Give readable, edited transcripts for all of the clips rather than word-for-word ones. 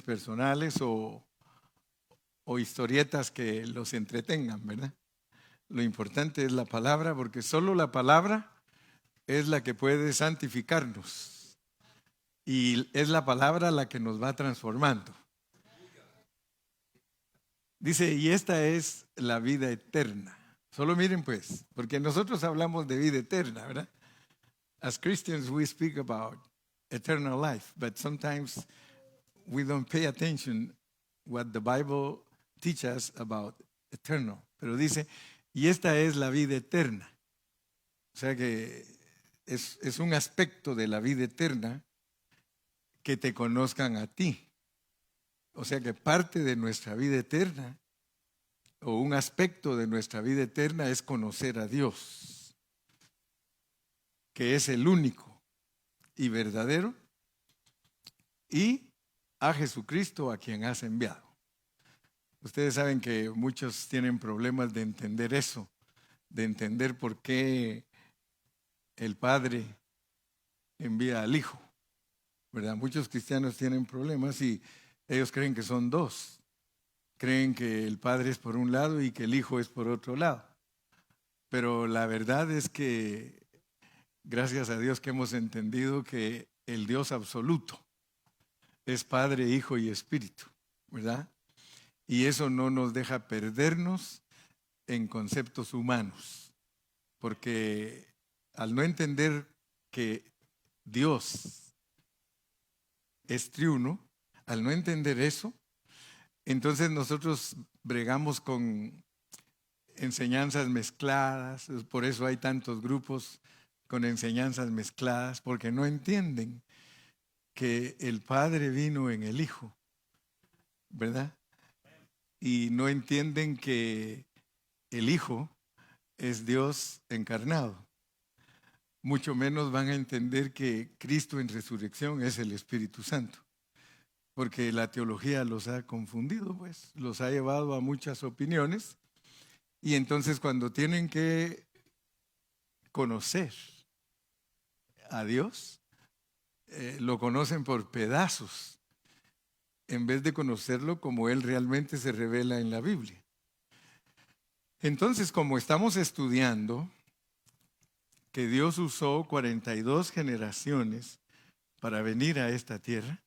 personales o historietas que los entretengan, ¿verdad? Lo importante es la palabra, porque solo la palabra es la que puede santificarnos y es la palabra la que nos va transformando. Dice, y esta es la vida eterna. Solo miren pues, porque nosotros hablamos de vida eterna, ¿verdad? As Christians we speak about eternal life, but sometimes we don't pay attention what the Bible teaches about eternal. Pero dice, y esta es la vida eterna. O sea que es un aspecto de la vida eterna que te conozcan a ti. O sea que parte de nuestra vida eterna o un aspecto de nuestra vida eterna es conocer a Dios, que es el único y verdadero, y a Jesucristo a quien has enviado. Ustedes saben que muchos tienen problemas de entender eso, de entender por qué el Padre envía al Hijo, ¿verdad? Muchos cristianos tienen problemas y ellos creen que son dos. Creen que el Padre es por un lado y que el Hijo es por otro lado. Pero la verdad es que, gracias a Dios que hemos entendido que el Dios absoluto es Padre, Hijo y Espíritu, ¿verdad? Y eso no nos deja perdernos en conceptos humanos, porque al no entender que Dios es triuno, al no entender eso, entonces nosotros bregamos con enseñanzas mezcladas, por eso hay tantos grupos con enseñanzas mezcladas, porque no entienden que el Padre vino en el Hijo, ¿verdad? Y no entienden que el Hijo es Dios encarnado. Mucho menos van a entender que Cristo en resurrección es el Espíritu Santo, porque la teología los ha confundido, pues, los ha llevado a muchas opiniones, y entonces cuando tienen que conocer a Dios, lo conocen por pedazos, en vez de conocerlo como Él realmente se revela en la Biblia. Entonces, como estamos estudiando que Dios usó 42 generaciones para venir a esta tierra,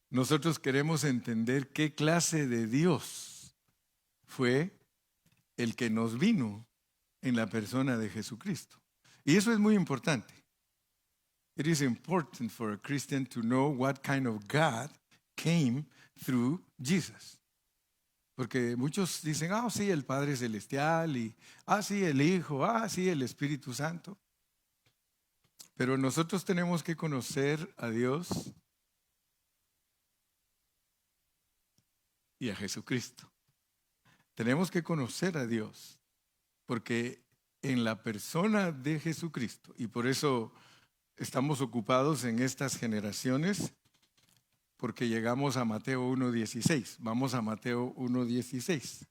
nosotros queremos entender qué clase de Dios fue el que nos vino en la persona de Jesucristo. Y eso es muy importante. It is important for a Christian to know what kind of God came through Jesus. Porque muchos dicen, sí, el Padre Celestial, y sí, el Hijo, sí, el Espíritu Santo. Pero nosotros tenemos que conocer a Dios y a Jesucristo. Tenemos que conocer a Dios, porque en la persona de Jesucristo, y por eso estamos ocupados en estas generaciones, porque llegamos a Mateo 1:16. Vamos a Mateo 1:16.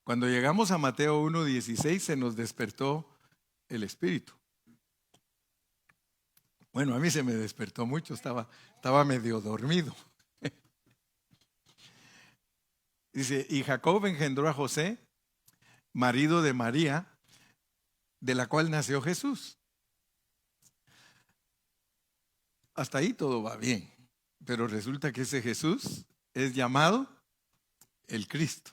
Cuando llegamos a Mateo 1:16 se nos despertó el Espíritu. Bueno, a mí se me despertó mucho, estaba medio dormido. Dice, y Jacob engendró a José, marido de María, de la cual nació Jesús. Hasta ahí todo va bien, pero resulta que ese Jesús es llamado el Cristo.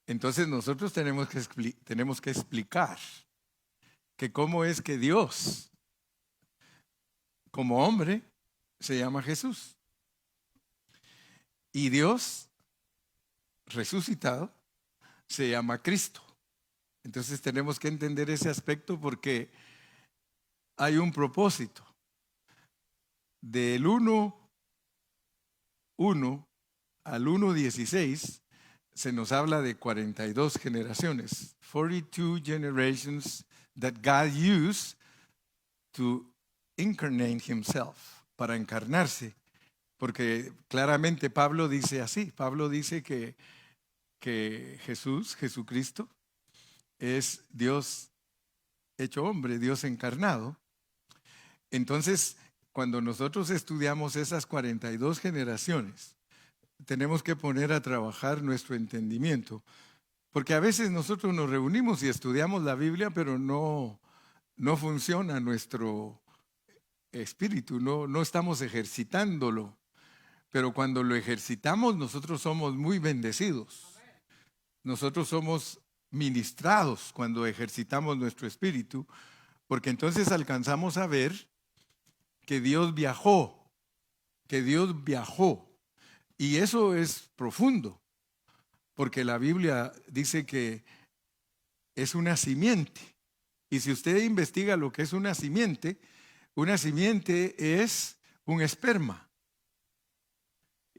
Entonces nosotros tenemos que explicar que cómo es que Dios, como hombre, se llama Jesús. Y Dios, resucitado, se llama Cristo. Entonces tenemos que entender ese aspecto porque hay un propósito. Del 1:1 al 1:16 se nos habla de 42 generaciones. 42 generations that God used to incarnate himself, para encarnarse. Porque claramente Pablo dice así, Pablo dice que Jesucristo, es Dios hecho hombre, Dios encarnado. Entonces, cuando nosotros estudiamos esas 42 generaciones, tenemos que poner a trabajar nuestro entendimiento. Porque a veces nosotros nos reunimos y estudiamos la Biblia, pero no funciona nuestro espíritu, no estamos ejercitándolo. Pero cuando lo ejercitamos, nosotros somos muy bendecidos. Nosotros somos ministrados cuando ejercitamos nuestro espíritu, porque entonces alcanzamos a ver que Dios viajó, Y eso es profundo, porque la Biblia dice que es una simiente. Y si usted investiga lo que es una simiente es un esperma.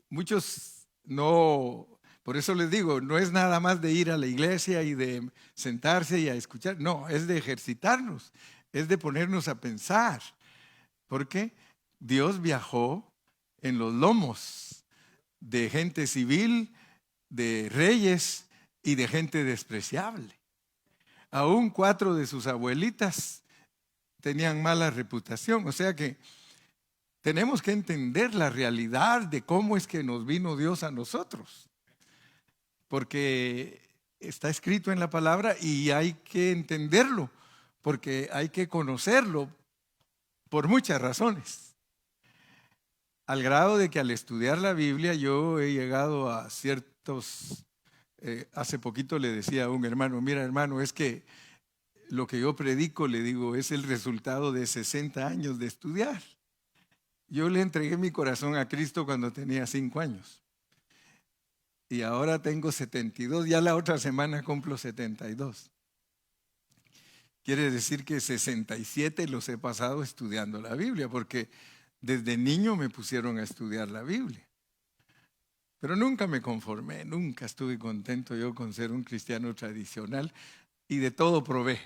Muchos no, por eso les digo, no es nada más de ir a la iglesia y de sentarse y a escuchar, no, es de ejercitarnos, es de ponernos a pensar, porque Dios viajó en los lomos de gente civil, de reyes y de gente despreciable. Aún 4 de sus abuelitas tenían mala reputación, o sea que tenemos que entender la realidad de cómo es que nos vino Dios a nosotros, porque está escrito en la palabra y hay que entenderlo, porque hay que conocerlo por muchas razones. Al grado de que al estudiar la Biblia yo he llegado a ciertos, hace poquito le decía a un hermano, mira hermano, es que lo que yo predico, le digo, es el resultado de 60 años de estudiar. Yo le entregué mi corazón a Cristo cuando tenía 5 años. Y ahora tengo 72, ya la otra semana cumplo 72. Quiere decir que 67 los he pasado estudiando la Biblia, porque desde niño me pusieron a estudiar la Biblia. Pero nunca me conformé, nunca estuve contento yo con ser un cristiano tradicional y de todo probé.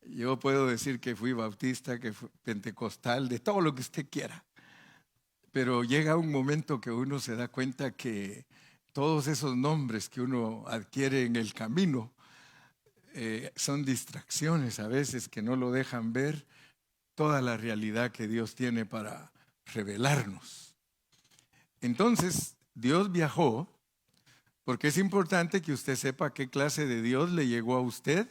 Yo puedo decir que fui bautista, que fui pentecostal, de todo lo que usted quiera. Pero llega un momento que uno se da cuenta que todos esos nombres que uno adquiere en el camino son distracciones a veces que no lo dejan ver toda la realidad que Dios tiene para revelarnos. Entonces, Dios viajó, porque es importante que usted sepa qué clase de Dios le llegó a usted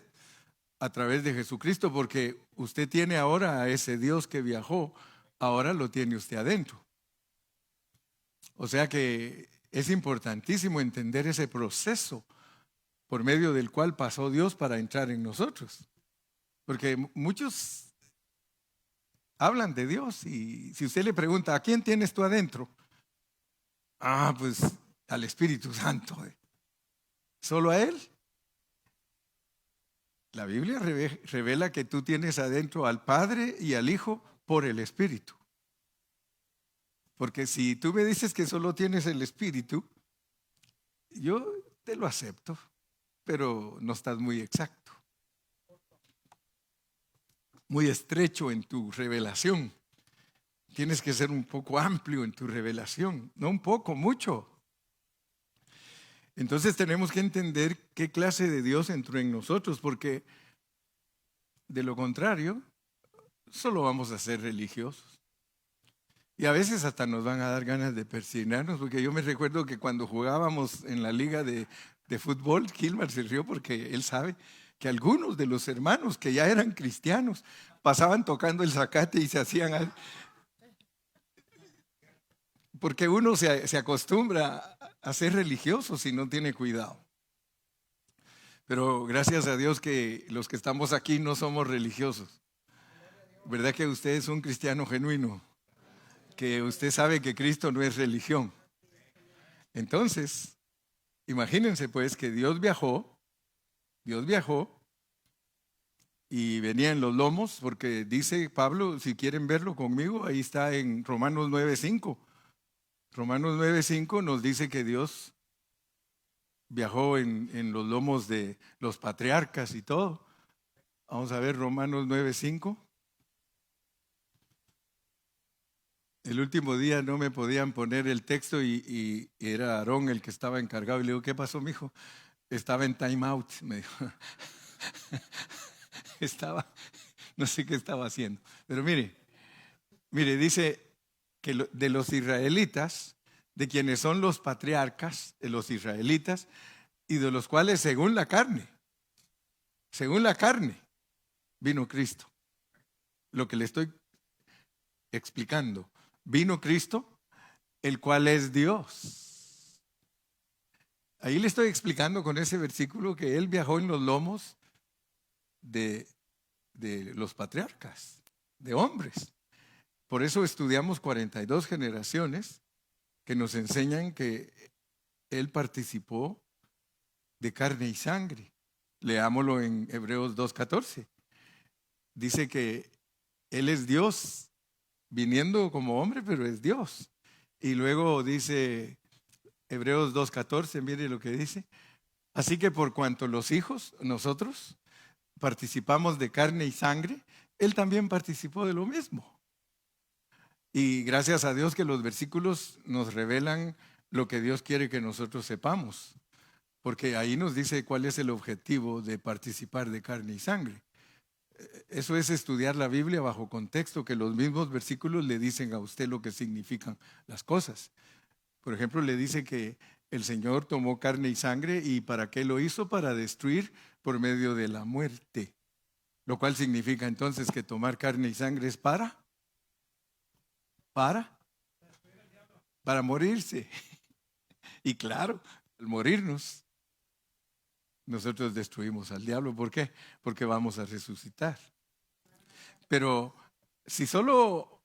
a través de Jesucristo, porque usted tiene ahora a ese Dios que viajó, ahora lo tiene usted adentro. O sea que es importantísimo entender ese proceso por medio del cual pasó Dios para entrar en nosotros. Porque muchos hablan de Dios y si usted le pregunta, ¿a quién tienes tú adentro? Ah, pues al Espíritu Santo. ¿Solo a Él? La Biblia revela que tú tienes adentro al Padre y al Hijo por el Espíritu. Porque si tú me dices que solo tienes el Espíritu, yo te lo acepto, pero no estás muy exacto. Muy estrecho en tu revelación. Tienes que ser un poco amplio en tu revelación, no un poco, mucho. Entonces tenemos que entender qué clase de Dios entró en nosotros, porque de lo contrario, solo vamos a ser religiosos. Y a veces hasta nos van a dar ganas de persignarnos, porque yo me recuerdo que cuando jugábamos en la liga de fútbol, Kilmar se rió porque él sabe que algunos de los hermanos que ya eran cristianos pasaban tocando el zacate y se hacían... Porque uno se acostumbra a ser religioso si no tiene cuidado. Pero gracias a Dios que los que estamos aquí no somos religiosos. ¿Verdad que usted es un cristiano genuino? Que usted sabe que Cristo no es religión. Entonces, imagínense pues que Dios viajó y venía en los lomos, porque dice Pablo, si quieren verlo conmigo, ahí está en Romanos 9:5. Romanos 9:5 nos dice que Dios viajó en los lomos de los patriarcas y todo. Vamos a ver Romanos 9:5. El último día no me podían poner el texto y era Aarón el que estaba encargado. Y le digo, ¿qué pasó, mijo? Estaba en time out, me dijo. No sé qué estaba haciendo. Pero mire, Mire, dice que de los israelitas, de quienes son los patriarcas de los israelitas, y de los cuales según la carne, vino Cristo. Lo que le estoy explicando, vino Cristo, el cual es Dios. Ahí le estoy explicando con ese versículo que Él viajó en los lomos de los patriarcas, de hombres. Por eso estudiamos 42 generaciones que nos enseñan que Él participó de carne y sangre. Leámoslo en Hebreos 2:14. Dice que Él es Dios, viniendo como hombre, pero es Dios. Y luego dice Hebreos 2:14, mire lo que dice. Así que por cuanto los hijos, nosotros, participamos de carne y sangre, Él también participó de lo mismo. Y gracias a Dios que los versículos nos revelan lo que Dios quiere que nosotros sepamos, porque ahí nos dice cuál es el objetivo de participar de carne y sangre. Eso es estudiar la Biblia bajo contexto, que los mismos versículos le dicen a usted lo que significan las cosas. Por ejemplo, le dice que el Señor tomó carne y sangre, ¿y para qué lo hizo? Para destruir por medio de la muerte. Lo cual significa entonces que tomar carne y sangre es para morirse. Y claro, al morirnos, nosotros destruimos al diablo. ¿Por qué? Porque vamos a resucitar. Pero si solo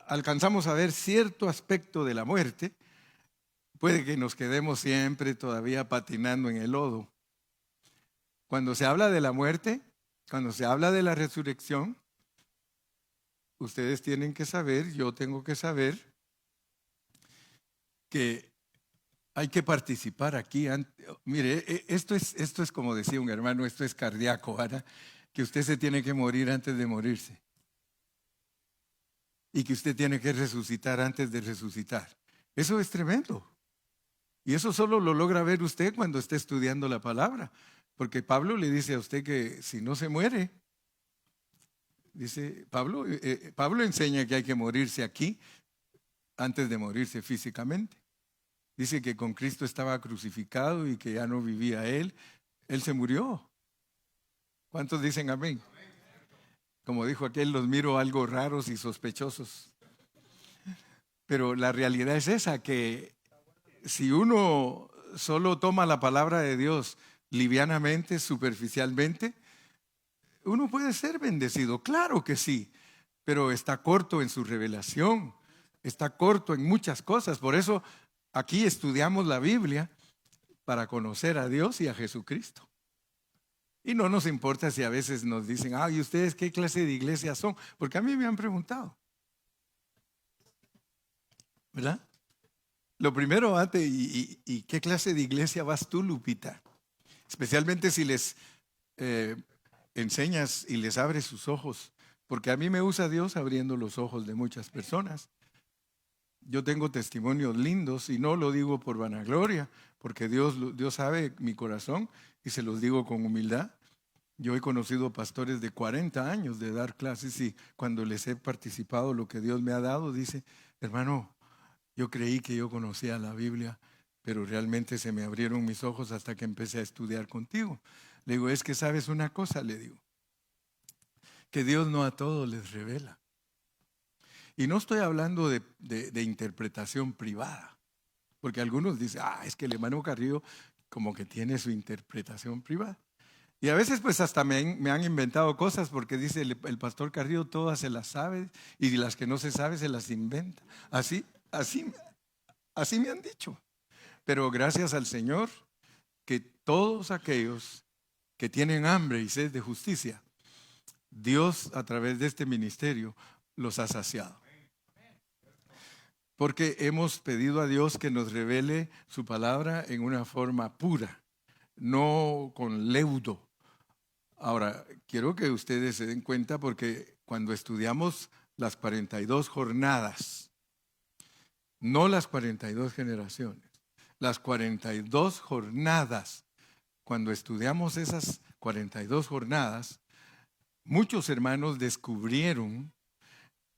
alcanzamos a ver cierto aspecto de la muerte, puede que nos quedemos siempre todavía patinando en el lodo. Cuando se habla de la muerte, cuando se habla de la resurrección, ustedes tienen que saber, yo tengo que saber, que hay que participar aquí. Mire, esto es como decía un hermano, esto es cardíaco, ¿verdad? Que usted se tiene que morir antes de morirse. Y que usted tiene que resucitar antes de resucitar. Eso es tremendo. Y eso solo lo logra ver usted cuando esté estudiando la palabra. Porque Pablo le dice a usted que si no se muere, dice Pablo enseña que hay que morirse aquí antes de morirse físicamente. Dice que con Cristo estaba crucificado y que ya no vivía Él. Él se murió. ¿Cuántos dicen amén? Como dijo aquel, los miro algo raros y sospechosos. Pero la realidad es esa, que si uno solo toma la palabra de Dios livianamente, superficialmente, uno puede ser bendecido, claro que sí, pero está corto en su revelación, está corto en muchas cosas. Por eso aquí estudiamos la Biblia para conocer a Dios y a Jesucristo. Y no nos importa si a veces nos dicen, ¿y ustedes qué clase de iglesia son? Porque a mí me han preguntado, ¿verdad? Lo primero, ¿y qué clase de iglesia vas tú, Lupita? Especialmente si les enseñas y les abres sus ojos, porque a mí me usa Dios abriendo los ojos de muchas personas. Yo tengo testimonios lindos y no lo digo por vanagloria, porque Dios sabe mi corazón y se los digo con humildad. Yo he conocido pastores de 40 años de dar clases y cuando les he participado lo que Dios me ha dado, dice, hermano, yo creí que yo conocía la Biblia, pero realmente se me abrieron mis ojos hasta que empecé a estudiar contigo. Le digo, es que sabes una cosa, le digo, que Dios no a todos les revela. Y no estoy hablando de interpretación privada, porque algunos dicen, es que el hermano Carrillo como que tiene su interpretación privada. Y a veces pues hasta me han inventado cosas, porque dice el pastor Carrillo todas se las sabe y las que no se sabe se las inventa. Así me han dicho. Pero gracias al Señor que todos aquellos que tienen hambre y sed de justicia, Dios a través de este ministerio los ha saciado. Porque hemos pedido a Dios que nos revele su palabra en una forma pura, no con leudo. Ahora, quiero que ustedes se den cuenta, porque cuando estudiamos las 42 jornadas, no las 42 generaciones, las 42 jornadas, cuando estudiamos esas 42 jornadas, muchos hermanos descubrieron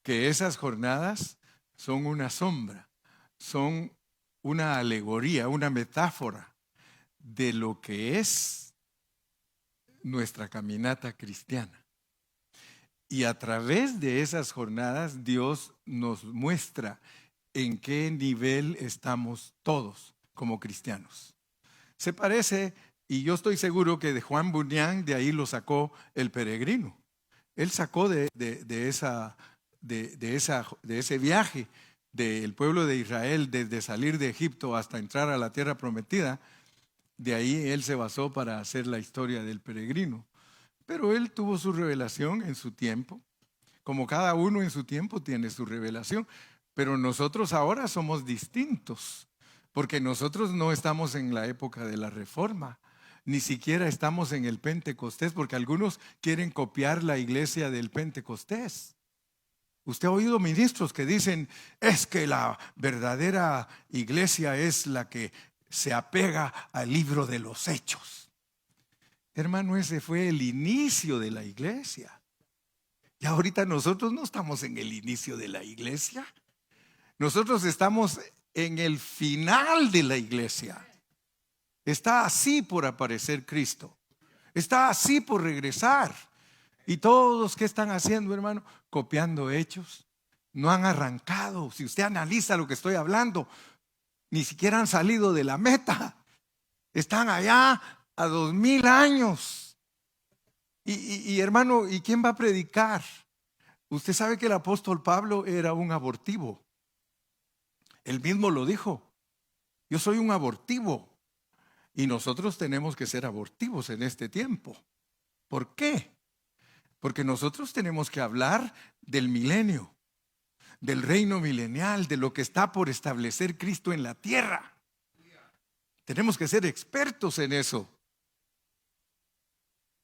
que esas jornadas son una sombra, son una alegoría, una metáfora de lo que es nuestra caminata cristiana. Y a través de esas jornadas Dios nos muestra en qué nivel estamos todos como cristianos. Se parece, y yo estoy seguro que de Juan Bunyan de ahí lo sacó El Peregrino. Él sacó de ese viaje del pueblo de Israel desde salir de Egipto hasta entrar a la tierra prometida. De ahí él se basó para hacer la historia del peregrino. Pero él tuvo su revelación en su tiempo, como cada uno en su tiempo tiene su revelación. Pero nosotros ahora somos distintos, porque nosotros no estamos en la época de la Reforma, ni siquiera estamos en el Pentecostés, porque algunos quieren copiar la iglesia del Pentecostés. Usted ha oído ministros que dicen, es que la verdadera iglesia es la que se apega al libro de los Hechos. Hermano, ese fue el inicio de la iglesia. Y ahorita nosotros no estamos en el inicio de la iglesia. Nosotros estamos en el final de la iglesia. Está así por aparecer Cristo. Está así por regresar. Y todos, ¿qué están haciendo, hermano? Copiando hechos. No han arrancado. Si usted analiza lo que estoy hablando, ni siquiera han salido de la meta. Están allá a 2000 años. Y hermano, ¿y quién va a predicar? Usted sabe que el apóstol Pablo era un abortivo. Él mismo lo dijo. Yo soy un abortivo. Y nosotros tenemos que ser abortivos en este tiempo. ¿Por qué? Porque nosotros tenemos que hablar del milenio, del reino milenial, de lo que está por establecer Cristo en la tierra. Tenemos que ser expertos en eso.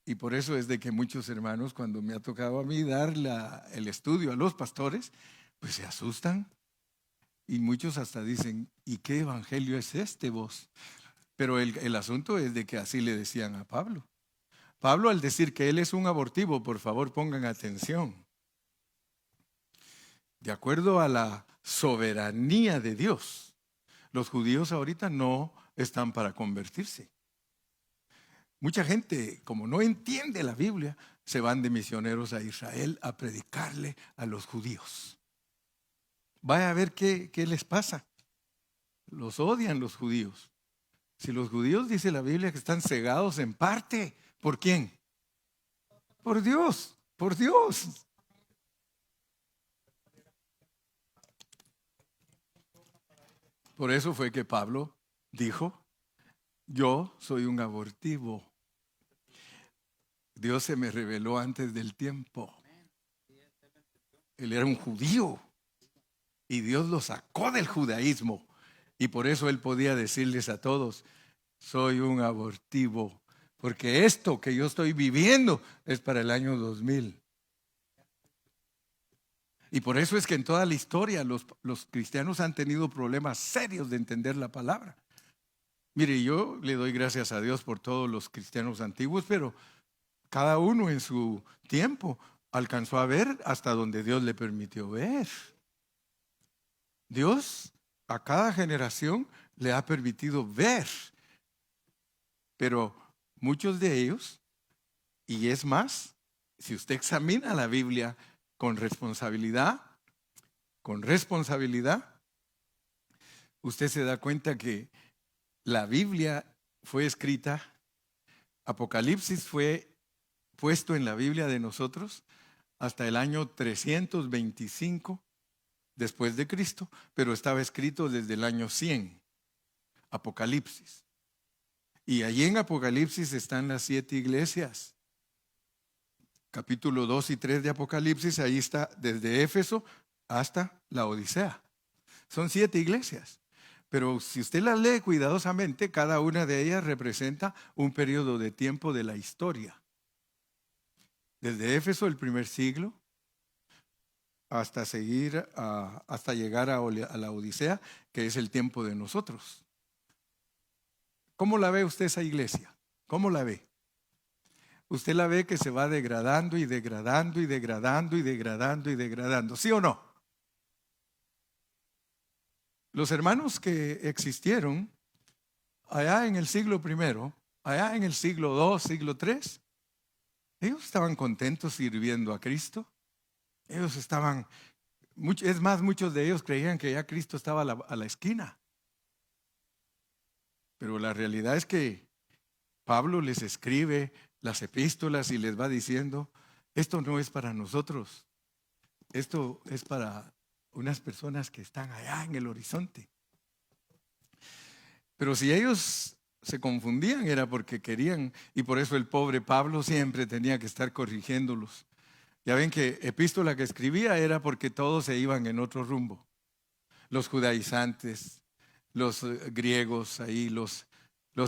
Y por eso es de que muchos hermanos, cuando me ha tocado a mí dar el estudio a los pastores, pues se asustan. Y muchos hasta dicen, ¿y qué evangelio es este vos? Pero el asunto es de que así le decían a Pablo. Pablo, al decir que él es un abortivo, por favor pongan atención. De acuerdo a la soberanía de Dios, los judíos ahorita no están para convertirse. Mucha gente, como no entiende la Biblia, se van de misioneros a Israel a predicarle a los judíos. Vaya a ver qué les pasa. Los odian los judíos. Si los judíos, dice la Biblia, que están cegados en parte, ¿por quién? Por Dios, por Dios. Por eso fue que Pablo dijo, yo soy un abortivo. Dios se me reveló antes del tiempo. Él era un judío y Dios lo sacó del judaísmo. Y por eso él podía decirles a todos, soy un abortivo, porque esto que yo estoy viviendo es para el año 2000. Y por eso es que en toda la historia los cristianos han tenido problemas serios de entender la palabra. Mire, yo le doy gracias a Dios por todos los cristianos antiguos, pero cada uno en su tiempo alcanzó a ver hasta donde Dios le permitió ver. Dios a cada generación le ha permitido ver, pero muchos de ellos, y es más, si usted examina la Biblia con responsabilidad, usted se da cuenta que la Biblia fue escrita, Apocalipsis fue puesto en la Biblia de nosotros hasta el año 325 después de Cristo, pero estaba escrito desde el año 100, Apocalipsis. Y allí en Apocalipsis están las 7 iglesias. Capítulo 2 y 3 de Apocalipsis, ahí está desde Éfeso hasta la Odisea. Son 7 iglesias. Pero si usted las lee cuidadosamente, cada una de ellas representa un periodo de tiempo de la historia. Desde Éfeso, el primer siglo, hasta llegar a la Odisea, que es el tiempo de nosotros. ¿Cómo la ve usted esa iglesia? ¿Cómo la ve? usted la ve que se va degradando y degradando y degradando y degradando y degradando. ¿Sí o no? Los hermanos que existieron allá en el siglo I, allá en el siglo II, siglo III, ellos estaban contentos sirviendo a Cristo. Ellos estaban, es más, muchos de ellos creían que ya Cristo estaba a la esquina. Pero la realidad es que Pablo les escribe las epístolas y les va diciendo, esto no es para nosotros, esto es para unas personas que están allá en el horizonte. Pero si ellos se confundían era porque querían, y por eso el pobre Pablo siempre tenía que estar corrigiéndolos. Ya ven que epístola que escribía era porque todos se iban en otro rumbo. Los judaizantes, los griegos ahí, los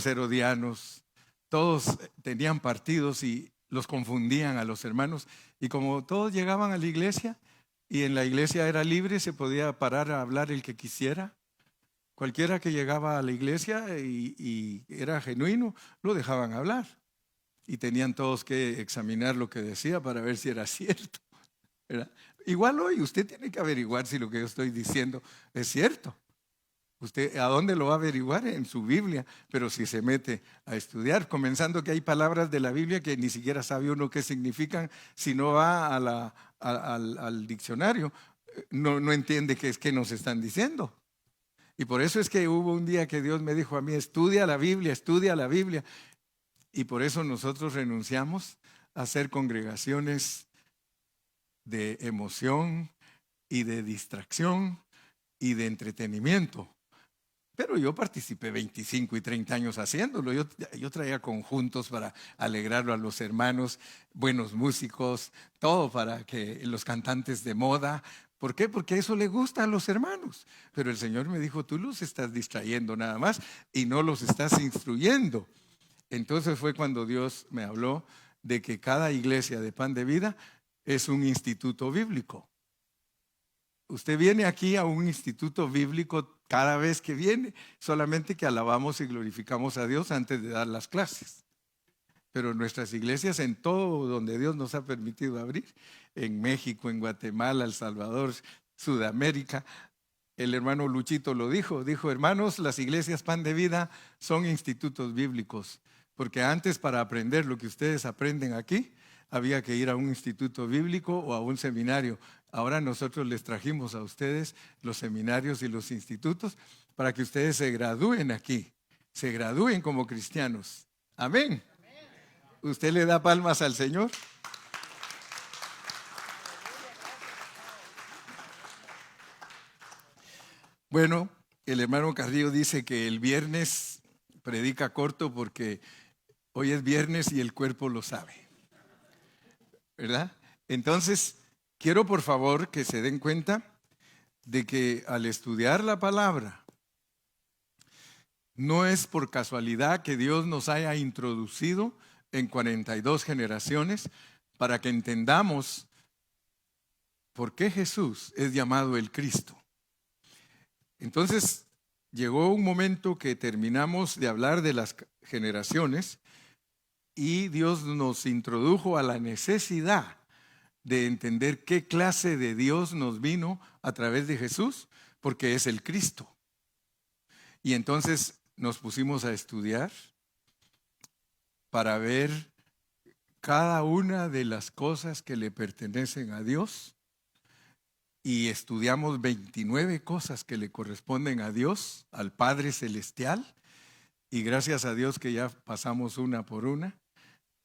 herodianos, todos tenían partidos y los confundían a los hermanos. Y como todos llegaban a la iglesia y en la iglesia era libre, se podía parar a hablar el que quisiera. Cualquiera que llegaba a la iglesia y era genuino, lo dejaban hablar. Y tenían todos que examinar lo que decía para ver si era cierto, ¿verdad? Igual hoy usted tiene que averiguar si lo que yo estoy diciendo es cierto. ¿Usted a dónde lo va a averiguar? En su Biblia, pero si se mete a estudiar, comenzando que hay palabras de la Biblia que ni siquiera sabe uno qué significan, si no va al diccionario, no entiende qué es que nos están diciendo. Y por eso es que hubo un día que Dios me dijo a mí, estudia la Biblia, estudia la Biblia. Y por eso nosotros renunciamos a hacer congregaciones de emoción y de distracción y de entretenimiento. Pero yo participé 25 y 30 años haciéndolo. Yo traía conjuntos para alegrarlo a los hermanos, buenos músicos, todo para que los cantantes de moda. ¿Por qué? Porque eso le gusta a los hermanos. Pero el Señor me dijo, tú los estás distrayendo nada más y no los estás instruyendo. Entonces fue cuando Dios me habló de que cada iglesia de Pan de Vida es un instituto bíblico. Usted viene aquí a un instituto bíblico cada vez que viene, solamente que alabamos y glorificamos a Dios antes de dar las clases. Pero nuestras iglesias en todo donde Dios nos ha permitido abrir, en México, en Guatemala, El Salvador, Sudamérica, el hermano Luchito lo dijo, hermanos, las iglesias Pan de Vida son institutos bíblicos, porque antes para aprender lo que ustedes aprenden aquí, había que ir a un instituto bíblico o a un seminario. Ahora nosotros les trajimos a ustedes los seminarios y los institutos para que ustedes se gradúen aquí, se gradúen como cristianos. Amén. ¿Usted le da palmas al Señor? Bueno, el hermano Carrillo dice que el viernes predica corto porque hoy es viernes y el cuerpo lo sabe, ¿verdad? Entonces, quiero por favor que se den cuenta de que al estudiar la palabra, no es por casualidad que Dios nos haya introducido en 42 generaciones para que entendamos por qué Jesús es llamado el Cristo. Entonces, llegó un momento que terminamos de hablar de las generaciones y Dios nos introdujo a la necesidad de entender qué clase de Dios nos vino a través de Jesús, porque es el Cristo. Y entonces nos pusimos a estudiar para ver cada una de las cosas que le pertenecen a Dios. Y estudiamos 29 cosas que le corresponden a Dios, al Padre Celestial. Y gracias a Dios que ya pasamos una por una.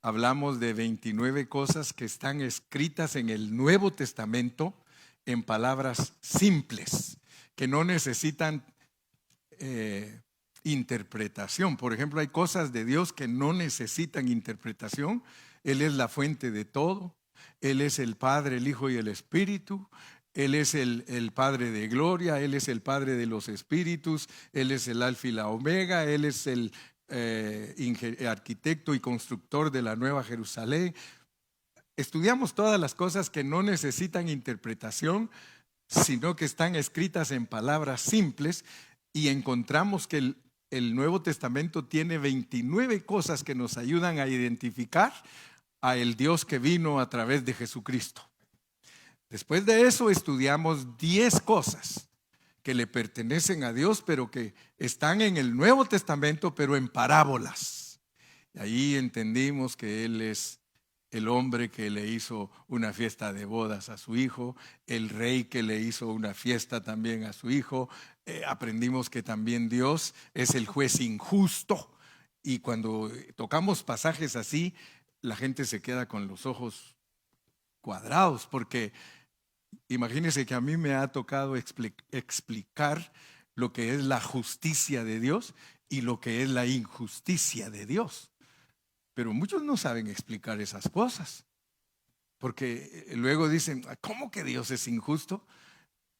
Hablamos de 29 cosas que están escritas en el Nuevo Testamento en palabras simples, que no necesitan interpretación. Por ejemplo, hay cosas de Dios que no necesitan interpretación. Él es la fuente de todo. Él es el Padre, el Hijo y el Espíritu. Él es el Padre de gloria, Él es el Padre de los espíritus, Él es el Alfa y la Omega, Él es el arquitecto y constructor de la Nueva Jerusalén. Estudiamos todas las cosas que no necesitan interpretación, sino que están escritas en palabras simples, y encontramos que el Nuevo Testamento tiene 29 cosas que nos ayudan a identificar a el Dios que vino a través de Jesucristo. Después de eso estudiamos 10 cosas que le pertenecen a Dios, pero que están en el Nuevo Testamento, pero en parábolas. Y ahí entendimos que Él es el hombre que le hizo una fiesta de bodas a su hijo, el rey que le hizo una fiesta también a su hijo. Aprendimos que también Dios es el juez injusto. Y cuando tocamos pasajes así, la gente se queda con los ojos cuadrados, porque imagínense que a mí me ha tocado explicar lo que es la justicia de Dios y lo que es la injusticia de Dios. Pero muchos no saben explicar esas cosas, porque luego dicen, ¿cómo que Dios es injusto?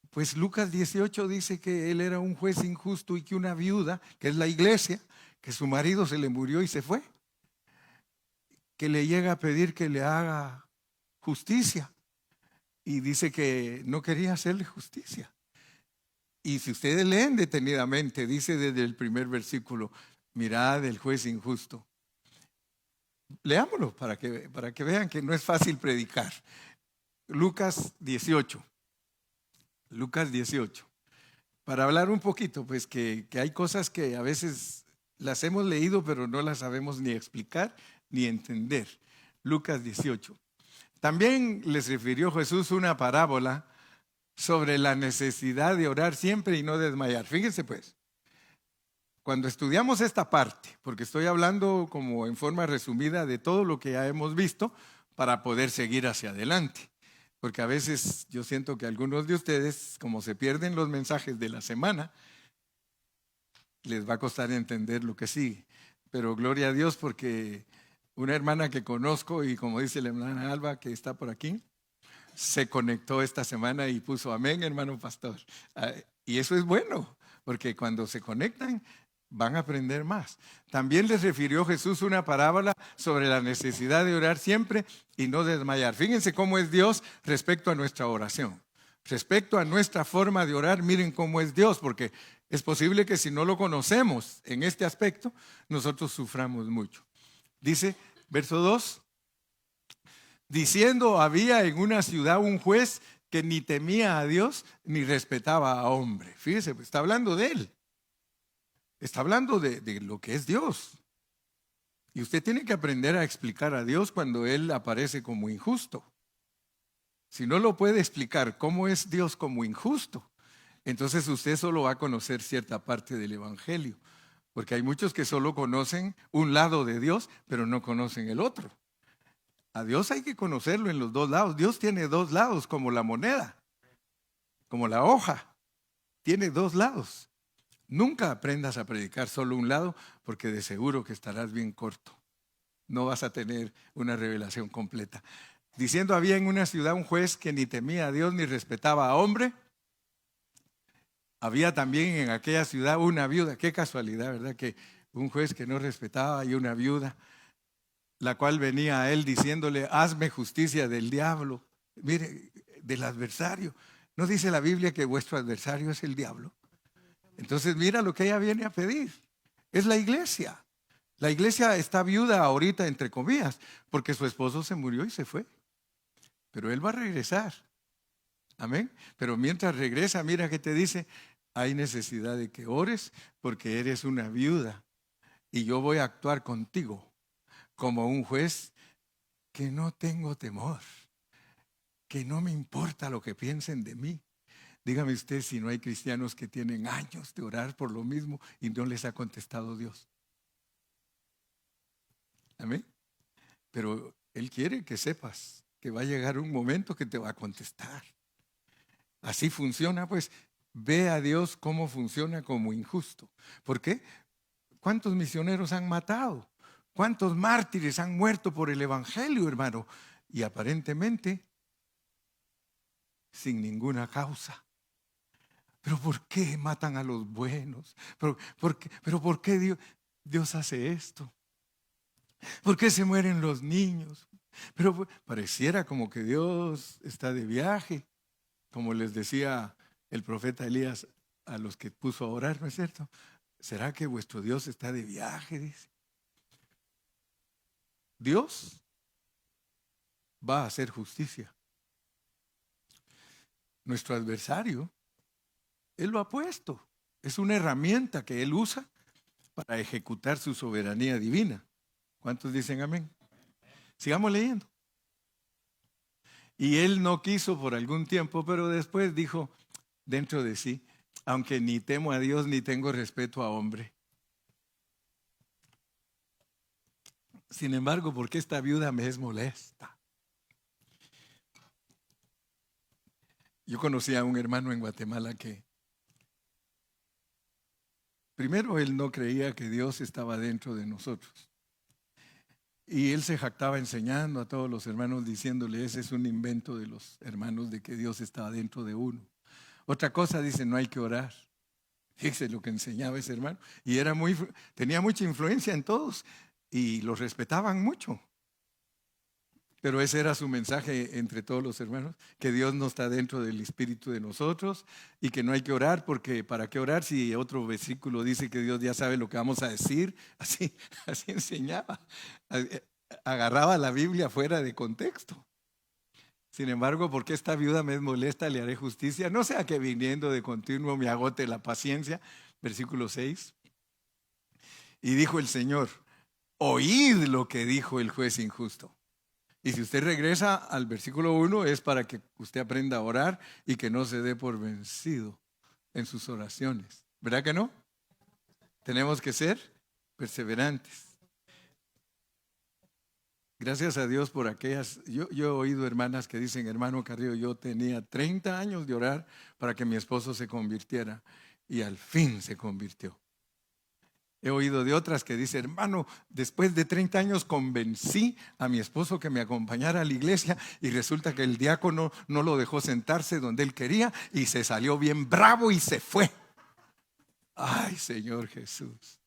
Pues Lucas 18 dice que Él era un juez injusto y que una viuda, que es la iglesia, que su marido se le murió y se fue, que le llega a pedir que le haga justicia. Y dice que no quería hacerle justicia. Y si ustedes leen detenidamente, dice desde el primer versículo, mirad el juez injusto. Leámoslo para que vean que no es fácil predicar. Lucas 18. Lucas 18. Para hablar un poquito, pues que hay cosas que a veces las hemos leído, pero no las sabemos ni explicar ni entender. Lucas 18. También les refirió Jesús una parábola sobre la necesidad de orar siempre y no desmayar. Fíjense pues, cuando estudiamos esta parte, porque estoy hablando como en forma resumida de todo lo que ya hemos visto para poder seguir hacia adelante. Porque a veces yo siento que algunos de ustedes, como se pierden los mensajes de la semana, les va a costar entender lo que sigue. Pero gloria a Dios porque una hermana que conozco y como dice la hermana Alba que está por aquí, se conectó esta semana y puso amén, hermano pastor. Y eso es bueno, porque cuando se conectan van a aprender más. También les refirió Jesús una parábola sobre la necesidad de orar siempre y no desmayar. Fíjense cómo es Dios respecto a nuestra oración. Respecto a nuestra forma de orar, miren cómo es Dios, porque es posible que si no lo conocemos en este aspecto, nosotros suframos mucho. Dice, verso 2, diciendo, había en una ciudad un juez que ni temía a Dios ni respetaba a hombre. Fíjese, pues, está hablando de él. Está hablando de lo que es Dios. Y usted tiene que aprender a explicar a Dios cuando Él aparece como injusto. Si no lo puede explicar cómo es Dios como injusto, entonces usted solo va a conocer cierta parte del Evangelio. Porque hay muchos que solo conocen un lado de Dios, pero no conocen el otro. A Dios hay que conocerlo en los dos lados. Dios tiene dos lados, como la moneda, como la hoja. Tiene dos lados. Nunca aprendas a predicar solo un lado, porque de seguro que estarás bien corto. No vas a tener una revelación completa. Diciendo, había en una ciudad un juez que ni temía a Dios ni respetaba a hombre. Había también en aquella ciudad una viuda. Qué casualidad, ¿verdad? Que un juez que no respetaba y una viuda, la cual venía a él diciéndole, hazme justicia del diablo. Mire, del adversario. ¿No dice la Biblia que vuestro adversario es el diablo? Entonces mira lo que ella viene a pedir. Es la iglesia. La iglesia está viuda ahorita, entre comillas, porque su esposo se murió y se fue. Pero él va a regresar. Amén. Pero mientras regresa, mira que te dice, hay necesidad de que ores porque eres una viuda y yo voy a actuar contigo como un juez que no tengo temor, que no me importa lo que piensen de mí. Dígame usted si no hay cristianos que tienen años de orar por lo mismo y no les ha contestado Dios. Amén. Pero Él quiere que sepas que va a llegar un momento que te va a contestar. Así funciona, pues. Ve a Dios cómo funciona como injusto. ¿Por qué? ¿Cuántos misioneros han matado? ¿Cuántos mártires han muerto por el Evangelio, hermano? Y aparentemente sin ninguna causa. ¿Pero por qué matan a los buenos? ¿Pero por qué Dios hace esto? ¿Por qué se mueren los niños? Pero pareciera como que Dios está de viaje, como les decía el profeta Elías a los que puso a orar, ¿no es cierto? ¿Será que vuestro Dios está de viaje? Dice. Dios va a hacer justicia. Nuestro adversario, Él lo ha puesto. Es una herramienta que Él usa para ejecutar su soberanía divina. ¿Cuántos dicen amén? Sigamos leyendo. Y Él no quiso por algún tiempo, pero después dijo dentro de sí, aunque ni temo a Dios ni tengo respeto a hombre. Sin embargo, ¿por qué esta viuda me es molesta? Yo conocí a un hermano en Guatemala que primero él no creía que Dios estaba dentro de nosotros. Y él se jactaba enseñando a todos los hermanos diciéndole, ese es un invento de los hermanos de que Dios estaba dentro de uno. Otra cosa dice, no hay que orar. Fíjese lo que enseñaba ese hermano. Y tenía mucha influencia en todos y los respetaban mucho. Pero ese era su mensaje entre todos los hermanos, que Dios no está dentro del espíritu de nosotros y que no hay que orar, porque ¿para qué orar si otro versículo dice que Dios ya sabe lo que vamos a decir? Así enseñaba. Agarraba la Biblia fuera de contexto. Sin embargo, porque esta viuda me es molesta, le haré justicia, no sea que viniendo de continuo me agote la paciencia. Versículo 6. Y dijo el Señor, oíd lo que dijo el juez injusto. Y si usted regresa al versículo 1 es para que usted aprenda a orar y que no se dé por vencido en sus oraciones. ¿Verdad que no? Tenemos que ser perseverantes. Gracias a Dios por aquellas, yo he oído hermanas que dicen, hermano Carrillo, yo tenía 30 años de orar para que mi esposo se convirtiera y al fin se convirtió. He oído de otras que dicen, hermano, después de 30 años convencí a mi esposo que me acompañara a la iglesia y resulta que el diácono no lo dejó sentarse donde él quería y se salió bien bravo y se fue. Ay, Señor Jesús.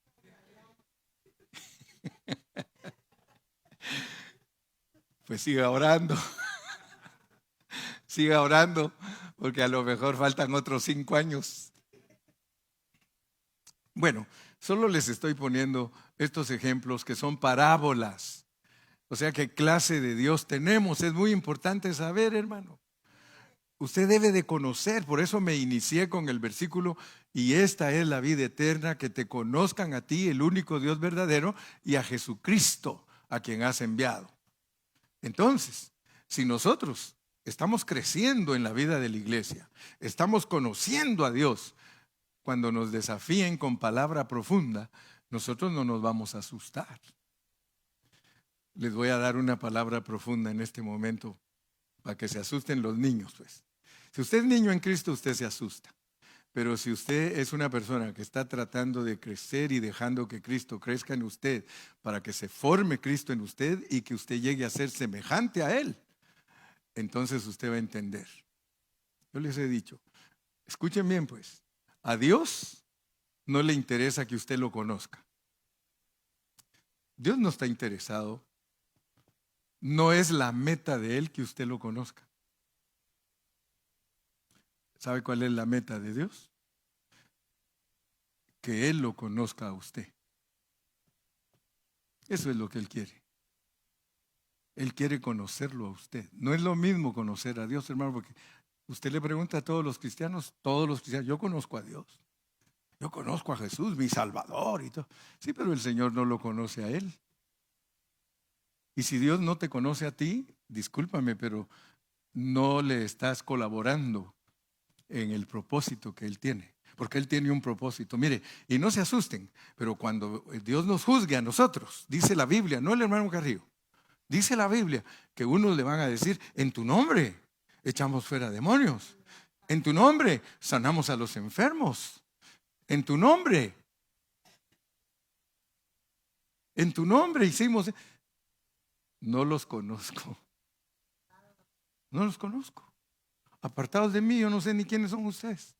Pues siga orando. Siga orando, porque a lo mejor faltan otros 5 años. Bueno, solo les estoy poniendo estos ejemplos que son parábolas. O sea, ¿qué clase de Dios tenemos? Es muy importante saber, hermano. Usted debe de conocer, por eso me inicié con el versículo, y esta es la vida eterna, que te conozcan a ti, el único Dios verdadero, y a Jesucristo, a quien has enviado. Entonces, si nosotros estamos creciendo en la vida de la iglesia, estamos conociendo a Dios, cuando nos desafíen con palabra profunda, nosotros no nos vamos a asustar. Les voy a dar una palabra profunda en este momento para que se asusten los niños, pues. Si usted es niño en Cristo, usted se asusta. Pero si usted es una persona que está tratando de crecer y dejando que Cristo crezca en usted para que se forme Cristo en usted y que usted llegue a ser semejante a Él, entonces usted va a entender. Yo les he dicho, escuchen bien pues, a Dios no le interesa que usted lo conozca. Dios no está interesado. No es la meta de Él que usted lo conozca. ¿Sabe cuál es la meta de Dios? Que Él lo conozca a usted. Eso es lo que Él quiere. Él quiere conocerlo a usted. No es lo mismo conocer a Dios, hermano, porque usted le pregunta a todos los cristianos, yo conozco a Dios. Yo conozco a Jesús, mi Salvador y todo. Sí, pero el Señor no lo conoce a Él. Y si Dios no te conoce a ti, discúlpame, pero no le estás colaborando en el propósito que Él tiene. Porque Él tiene un propósito. Mire, y no se asusten, pero cuando Dios nos juzgue a nosotros, dice la Biblia, no el hermano Carrillo, dice la Biblia que unos le van a decir, en tu nombre echamos fuera demonios. En tu nombre sanamos a los enfermos. En tu nombre hicimos. No los conozco. No los conozco. Apartados de mí, yo no sé ni quiénes son ustedes.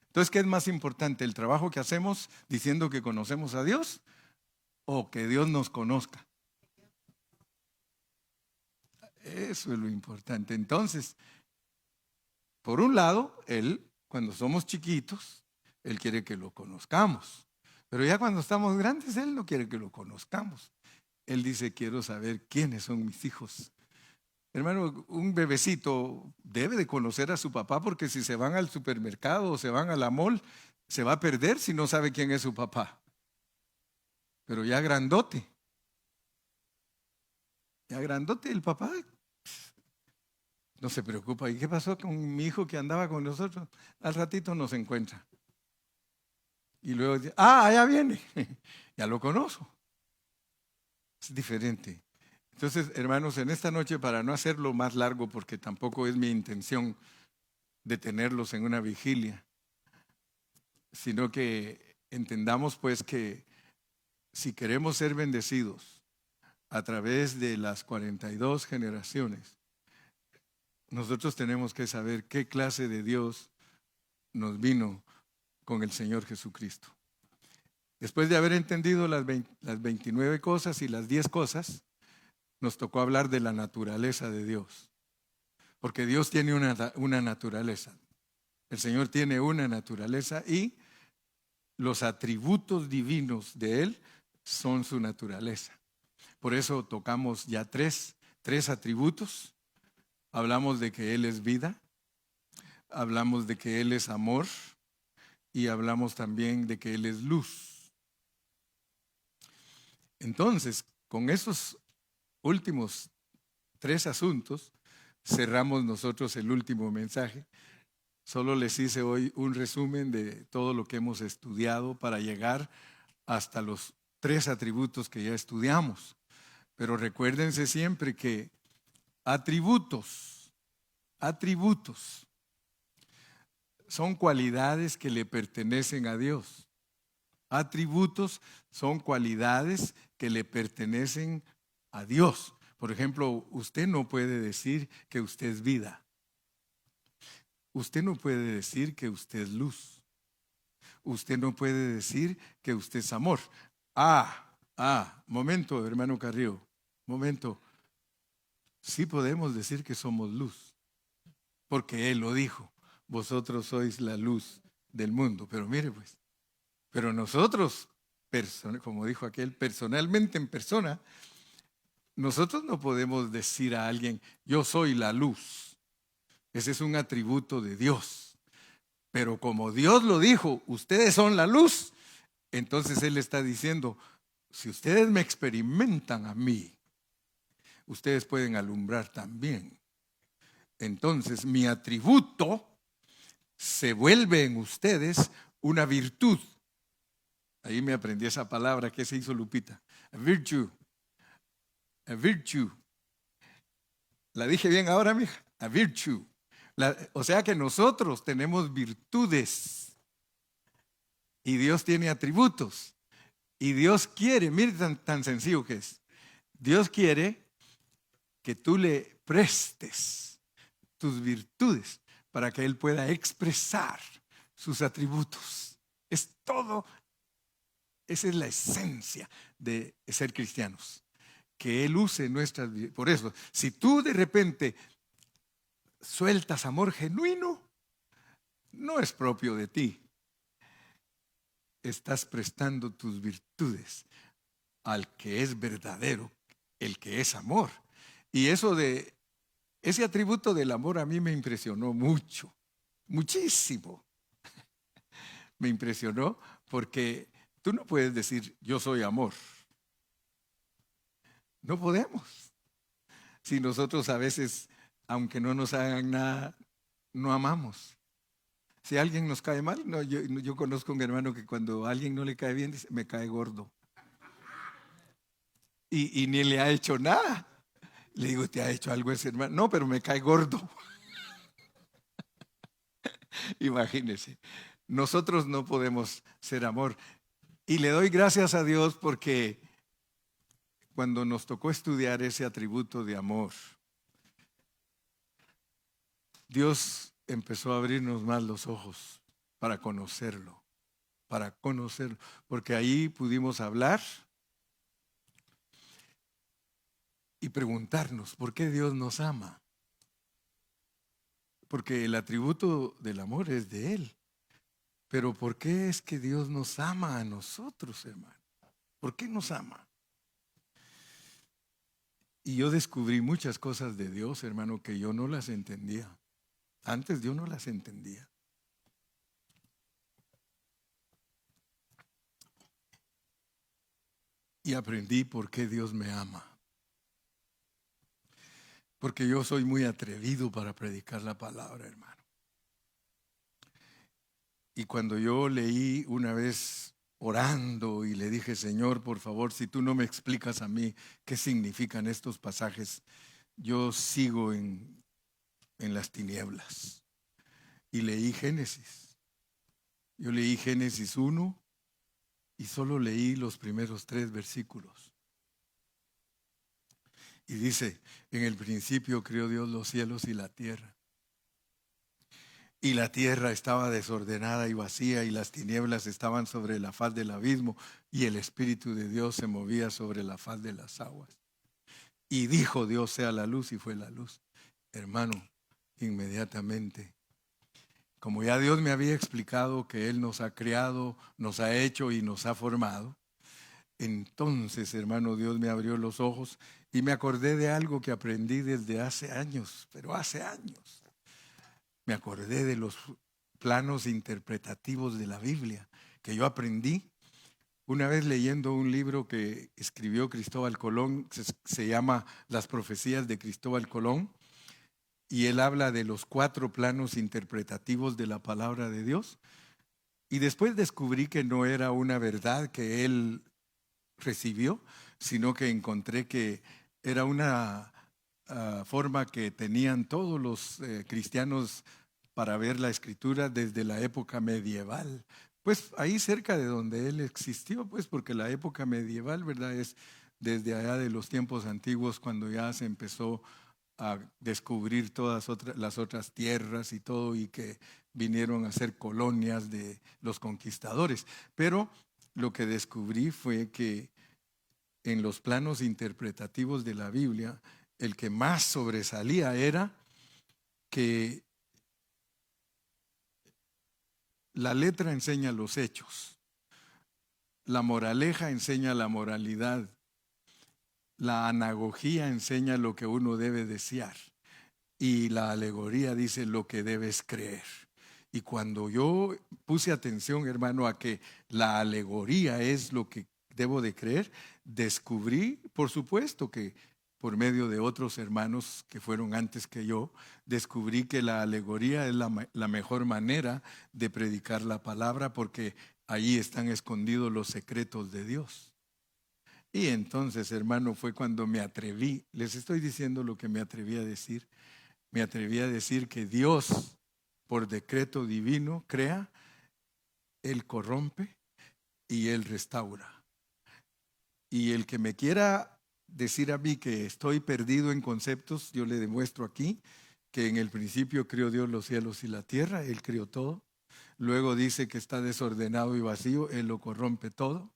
Entonces, ¿qué es más importante? ¿El trabajo que hacemos diciendo que conocemos a Dios o que Dios nos conozca? Eso es lo importante. Entonces, por un lado, Él, cuando somos chiquitos, Él quiere que lo conozcamos. Pero ya cuando estamos grandes, Él no quiere que lo conozcamos. Él dice, quiero saber quiénes son mis hijos. Hermano, un bebecito debe de conocer a su papá porque si se van al supermercado o se van a la mall, se va a perder si no sabe quién es su papá. Pero ya grandote el papá no se preocupa. ¿Y qué pasó con mi hijo que andaba con nosotros? Al ratito nos encuentra. Y luego dice, ya viene. Ya lo conozco. Es diferente. Entonces, hermanos, en esta noche, para no hacerlo más largo, porque tampoco es mi intención detenerlos en una vigilia, sino que entendamos pues que si queremos ser bendecidos a través de las 42 generaciones, nosotros tenemos que saber qué clase de Dios nos vino con el Señor Jesucristo. Después de haber entendido las 29 cosas y las 10 cosas, nos tocó hablar de la naturaleza de Dios. Porque Dios tiene una naturaleza. El Señor tiene una naturaleza y los atributos divinos de Él son su naturaleza. Por eso tocamos ya tres atributos. Hablamos de que Él es vida, hablamos de que Él es amor y hablamos también de que Él es luz. Entonces, con esos últimos 3 asuntos, cerramos nosotros el último mensaje. Solo les hice hoy un resumen de todo lo que hemos estudiado para llegar hasta los 3 atributos que ya estudiamos. Pero recuérdense siempre que atributos son cualidades que le pertenecen a Dios. Atributos son cualidades que le pertenecen a Dios. Por ejemplo, usted no puede decir que usted es vida. Usted no puede decir que usted es luz. Usted no puede decir que usted es amor. Momento, hermano Carrillo, momento. Sí podemos decir que somos luz, porque Él lo dijo. Vosotros sois la luz del mundo. Pero mire pues, pero nosotros, como dijo aquel, personalmente en persona, nosotros no podemos decir a alguien, yo soy la luz. Ese es un atributo de Dios. Pero como Dios lo dijo, ustedes son la luz, entonces Él está diciendo, si ustedes me experimentan a mí, ustedes pueden alumbrar también. Entonces mi atributo se vuelve en ustedes una virtud. Ahí me aprendí esa palabra que se hizo Lupita. A virtue. A virtue. ¿La dije bien ahora, mija? A virtue. O sea que nosotros tenemos virtudes y Dios tiene atributos. Y Dios quiere, mire tan sencillo que es. Dios quiere que tú le prestes tus virtudes para que Él pueda expresar sus atributos. Es todo. Esa es la esencia de ser cristianos. Que Él use nuestras vidas. Por eso, si tú de repente sueltas amor genuino, no es propio de ti. Estás prestando tus virtudes al que es verdadero, el que es amor. Y ese atributo del amor a mí me impresionó mucho, muchísimo. Me impresionó porque tú no puedes decir yo soy amor. No podemos. Si nosotros a veces, aunque no nos hagan nada, no amamos. Si alguien nos cae mal, no, yo conozco un hermano que cuando a alguien no le cae bien, dice, me cae gordo. Y ni le ha hecho nada. Le digo, ¿te ha hecho algo ese hermano? No, pero me cae gordo. Imagínense. Nosotros no podemos ser amor. Y le doy gracias a Dios porque cuando nos tocó estudiar ese atributo de amor, Dios empezó a abrirnos más los ojos para conocerlo, porque ahí pudimos hablar y preguntarnos por qué Dios nos ama. Porque el atributo del amor es de Él. Pero ¿por qué es que Dios nos ama a nosotros, hermano? ¿Por qué nos ama? Y yo descubrí muchas cosas de Dios, hermano, que yo no las entendía. Antes yo no las entendía. Y aprendí por qué Dios me ama. Porque yo soy muy atrevido para predicar la palabra, hermano. Y cuando yo leí una vez orando y le dije, Señor, por favor, si tú no me explicas a mí qué significan estos pasajes, yo sigo en las tinieblas. Y leí Génesis. Yo leí Génesis 1 y solo leí los primeros 3 versículos. Y dice, en el principio creó Dios los cielos y la tierra. Y la tierra estaba desordenada y vacía, y las tinieblas estaban sobre la faz del abismo, y el Espíritu de Dios se movía sobre la faz de las aguas. Y dijo Dios, sea la luz, y fue la luz. Hermano, inmediatamente, como ya Dios me había explicado que Él nos ha creado, nos ha hecho y nos ha formado, entonces, hermano, Dios me abrió los ojos y me acordé de algo que aprendí desde hace años, pero hace años. Me acordé de los planos interpretativos de la Biblia que yo aprendí una vez leyendo un libro que escribió Cristóbal Colón, se llama Las profecías de Cristóbal Colón, y él habla de los 4 planos interpretativos de la palabra de Dios. Y después descubrí que no era una verdad que él recibió, sino que encontré que era una forma que tenían todos los cristianos para ver la escritura desde la época medieval. Pues ahí cerca de donde él existió, pues porque la época medieval, ¿verdad? Es desde allá de los tiempos antiguos, cuando ya se empezó a descubrir todas las otras tierras y todo, y que vinieron a ser colonias de los conquistadores. Pero lo que descubrí fue que en los planos interpretativos de la Biblia, el que más sobresalía era que la letra enseña los hechos, la moraleja enseña la moralidad, la anagogía enseña lo que uno debe desear y la alegoría dice lo que debes creer. Y cuando yo puse atención, hermano, a que la alegoría es lo que debo de creer, descubrí, por supuesto que por medio de otros hermanos que fueron antes que yo, descubrí que la alegoría es la mejor manera de predicar la palabra, porque ahí están escondidos los secretos de Dios. Y entonces, hermano, fue cuando me atreví, les estoy diciendo lo que me atreví a decir, me atreví a decir que Dios, por decreto divino, crea, Él corrompe y Él restaura. Y el que me quiera decir a mí que estoy perdido en conceptos, yo le demuestro aquí que en el principio creó Dios los cielos y la tierra, Él creó todo. Luego dice que está desordenado y vacío, Él lo corrompe todo.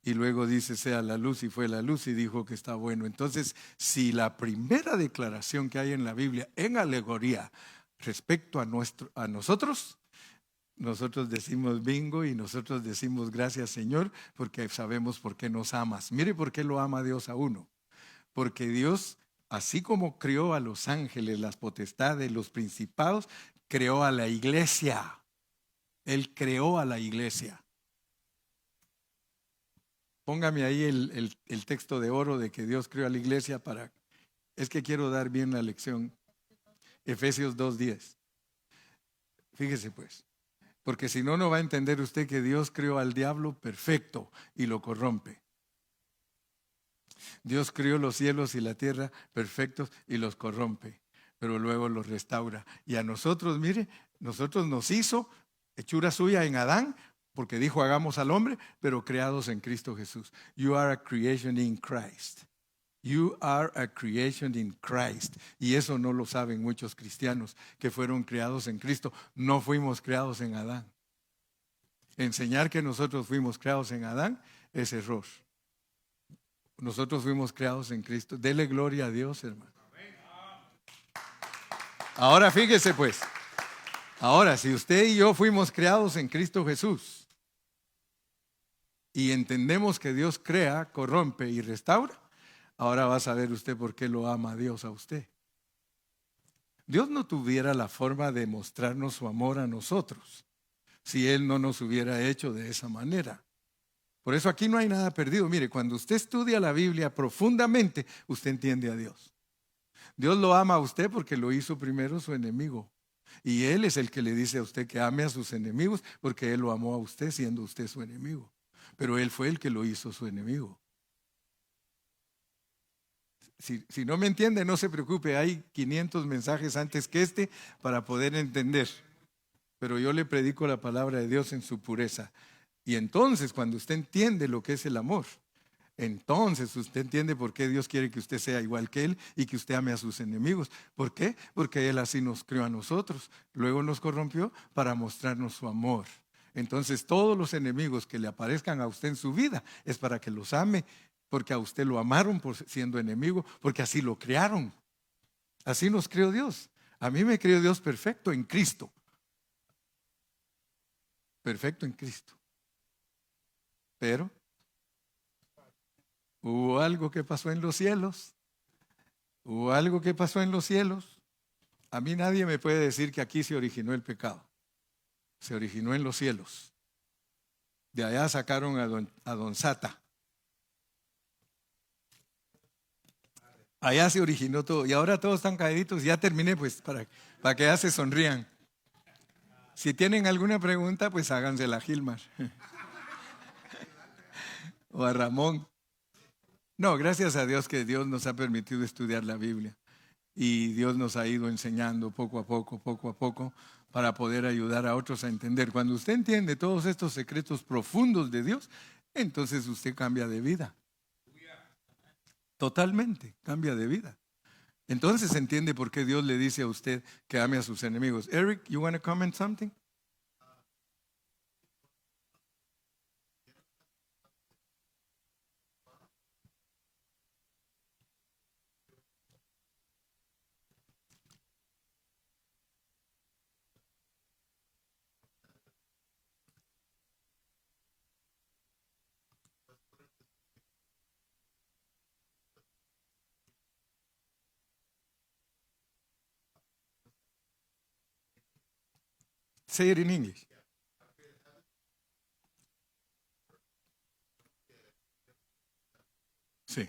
Y luego dice, sea la luz, y fue la luz, y dijo que está bueno. Entonces, si la primera declaración que hay en la Biblia en alegoría respecto a nosotros decimos bingo, y nosotros decimos gracias, Señor, porque sabemos por qué nos amas. Mire por qué lo ama Dios a uno. Porque Dios, así como creó a los ángeles, las potestades, los principados, creó a la iglesia. Él creó a la iglesia. Póngame ahí el texto de oro de que Dios creó a la iglesia es que quiero dar bien la lección. Efesios 2:10. Fíjese pues. Porque si no, no va a entender usted que Dios creó al diablo perfecto y lo corrompe. Dios creó los cielos y la tierra perfectos y los corrompe, pero luego los restaura. Y a nosotros, mire, nosotros nos hizo hechura suya en Adán, porque dijo hagamos al hombre, pero creados en Cristo Jesús. You are a creation in Christ. You are a creation in Christ. Y eso no lo saben muchos cristianos que fueron creados en Cristo. No fuimos creados en Adán. Enseñar que nosotros fuimos creados en Adán es error. Nosotros fuimos creados en Cristo. Dele gloria a Dios, hermano. Ahora fíjese pues. Ahora, si usted y yo fuimos creados en Cristo Jesús y entendemos que Dios crea, corrompe y restaura, ahora va a saber usted por qué lo ama a Dios a usted. Dios no tuviera la forma de mostrarnos su amor a nosotros si Él no nos hubiera hecho de esa manera. Por eso aquí no hay nada perdido. Mire, cuando usted estudia la Biblia profundamente, usted entiende a Dios. Dios lo ama a usted porque lo hizo primero su enemigo. Y Él es el que le dice a usted que ame a sus enemigos porque Él lo amó a usted siendo usted su enemigo. Pero Él fue el que lo hizo su enemigo. Si no me entiende, no se preocupe, hay 500 mensajes antes que este para poder entender. Pero yo le predico la palabra de Dios en su pureza. Y entonces, cuando usted entiende lo que es el amor, entonces usted entiende por qué Dios quiere que usted sea igual que Él y que usted ame a sus enemigos. ¿Por qué? Porque Él así nos creó a nosotros. Luego nos corrompió para mostrarnos su amor. Entonces, todos los enemigos que le aparezcan a usted en su vida es para que los ame, porque a usted lo amaron por siendo enemigo, porque así lo crearon. Así nos creó Dios. A mí me creó Dios perfecto en Cristo. Perfecto en Cristo. Pero hubo algo que pasó en los cielos. Hubo algo que pasó en los cielos. A mí nadie me puede decir que aquí se originó el pecado. Se originó en los cielos. De allá sacaron a don Sata. Allá se originó todo. Y ahora todos están caíditos. Ya terminé, pues, para que ya se sonrían. Si tienen alguna pregunta, pues hágansela a Gilmar. O a Ramón. No, gracias a Dios que Dios nos ha permitido estudiar la Biblia. Y Dios nos ha ido enseñando poco a poco, para poder ayudar a otros a entender. Cuando usted entiende todos estos secretos profundos de Dios, entonces usted cambia de vida. Totalmente, cambia de vida. Entonces entiende por qué Dios le dice a usted que ame a sus enemigos. Eric, you want to comment something? Say it in English. Sí.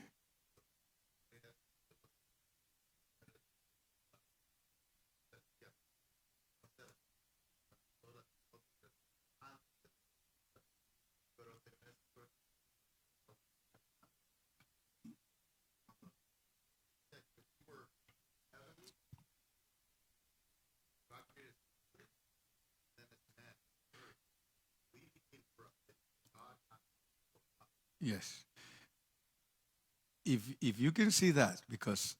Yes. If you can see that, because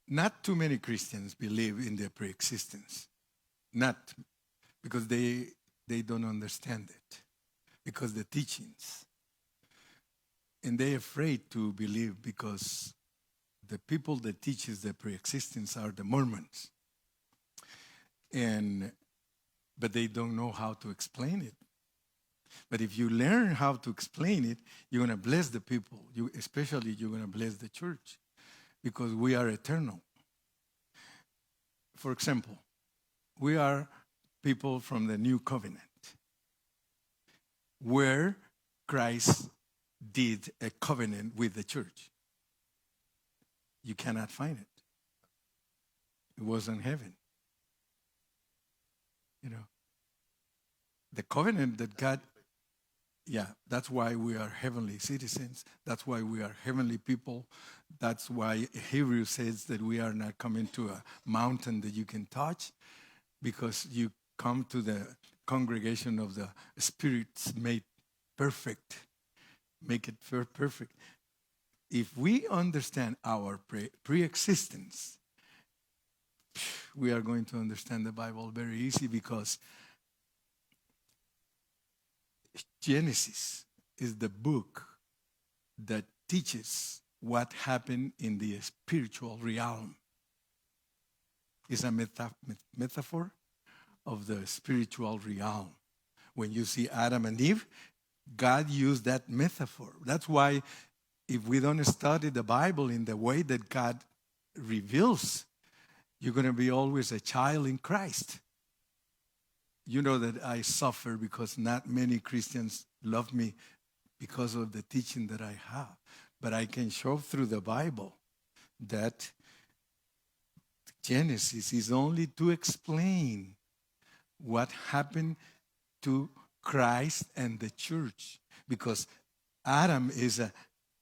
not too many Christians believe in their pre-existence. Not because they don't understand it. Because the teachings. And they're afraid to believe because the people that teaches the pre-existence are the Mormons. But they don't know how to explain it. But if you learn how to explain it, you're going to bless the people. Especially you're going to bless the church because we are eternal. For example, we are people from the new covenant where Christ did a covenant with the church. You cannot find it. It was in heaven. You know, the covenant that God, yeah, that's why we are heavenly citizens. That's why we are heavenly people. That's why Hebrews says that we are not coming to a mountain that you can touch, because you come to the congregation of the spirits made perfect. Make it perfect. If we understand our pre-existence, we are going to understand the Bible very easy, because Genesis is the book that teaches what happened in the spiritual realm. It's a metaphor of the spiritual realm. When you see Adam and Eve, God used that metaphor. That's why if we don't study the Bible in the way that God reveals, you're going to be always a child in Christ. You know that I suffer because not many Christians love me because of the teaching that I have. But I can show through the Bible that Genesis is only to explain what happened to Christ and the church. Because Adam is a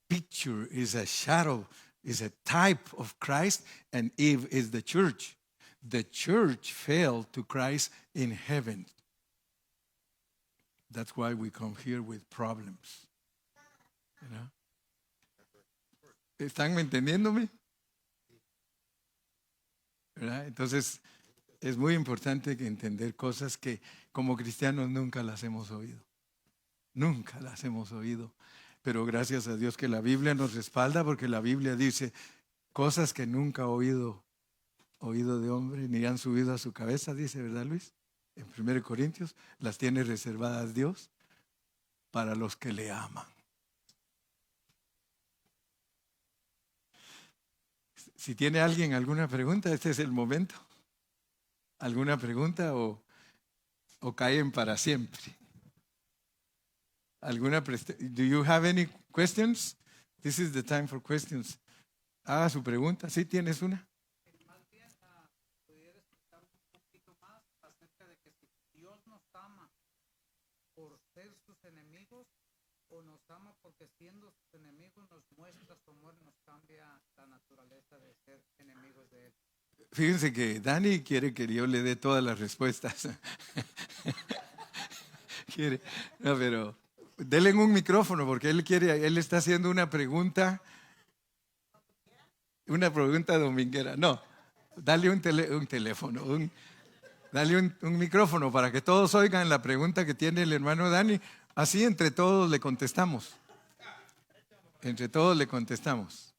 picture, is a shadow, is a type of Christ, and Eve is the church. The church fell to Christ in heaven. That's why we come here with problems. You know? ¿Están entendiéndome? ¿Verdad? Entonces, es muy importante entender cosas que como cristianos nunca las hemos oído. Nunca las hemos oído. Pero gracias a Dios que la Biblia nos respalda, porque la Biblia dice cosas que nunca ha oído de hombre, ni han subido a su cabeza, dice, ¿verdad, Luis? En 1 Corintios, las tiene reservadas Dios para los que le aman. Si tiene alguien alguna pregunta, este es el momento. ¿Alguna pregunta o caen para siempre? Do you have any questions? This is the time for questions. Haga su pregunta. ¿Sí tienes una? Más bien, pudiera explicar un poquito más acerca de que si Dios nos ama por ser sus enemigos o nos ama porque siendo sus enemigos nos muestra su amor y nos cambia la naturaleza de ser enemigos de Él. Fíjense que Dani quiere que yo le dé todas las respuestas. Quiere, no, pero denle un micrófono porque él está haciendo una pregunta dominguera. No, dale un teléfono, dale un micrófono para que todos oigan la pregunta que tiene el hermano Dani. Así entre todos le contestamos. Entre todos le contestamos.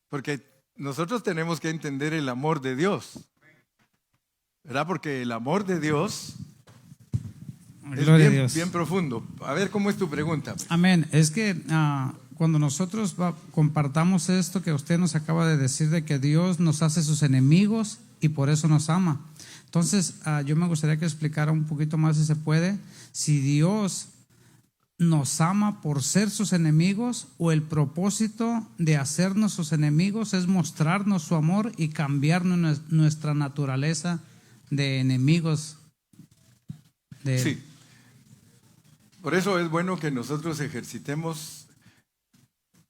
Porque nosotros tenemos que entender el amor de Dios, ¿verdad? Porque el amor de Dios es bien profundo. A ver, ¿cómo es tu pregunta? Pues. Amén. Es que cuando nosotros compartamos esto que usted nos acaba de decir, de que Dios nos hace sus enemigos y por eso nos ama. Entonces, yo me gustaría que explicara un poquito más, si se puede, si Dios nos ama por ser sus enemigos o el propósito de hacernos sus enemigos es mostrarnos su amor y cambiarnos nuestra naturaleza de enemigos de Él. Sí. Por eso es bueno que nosotros ejercitemos,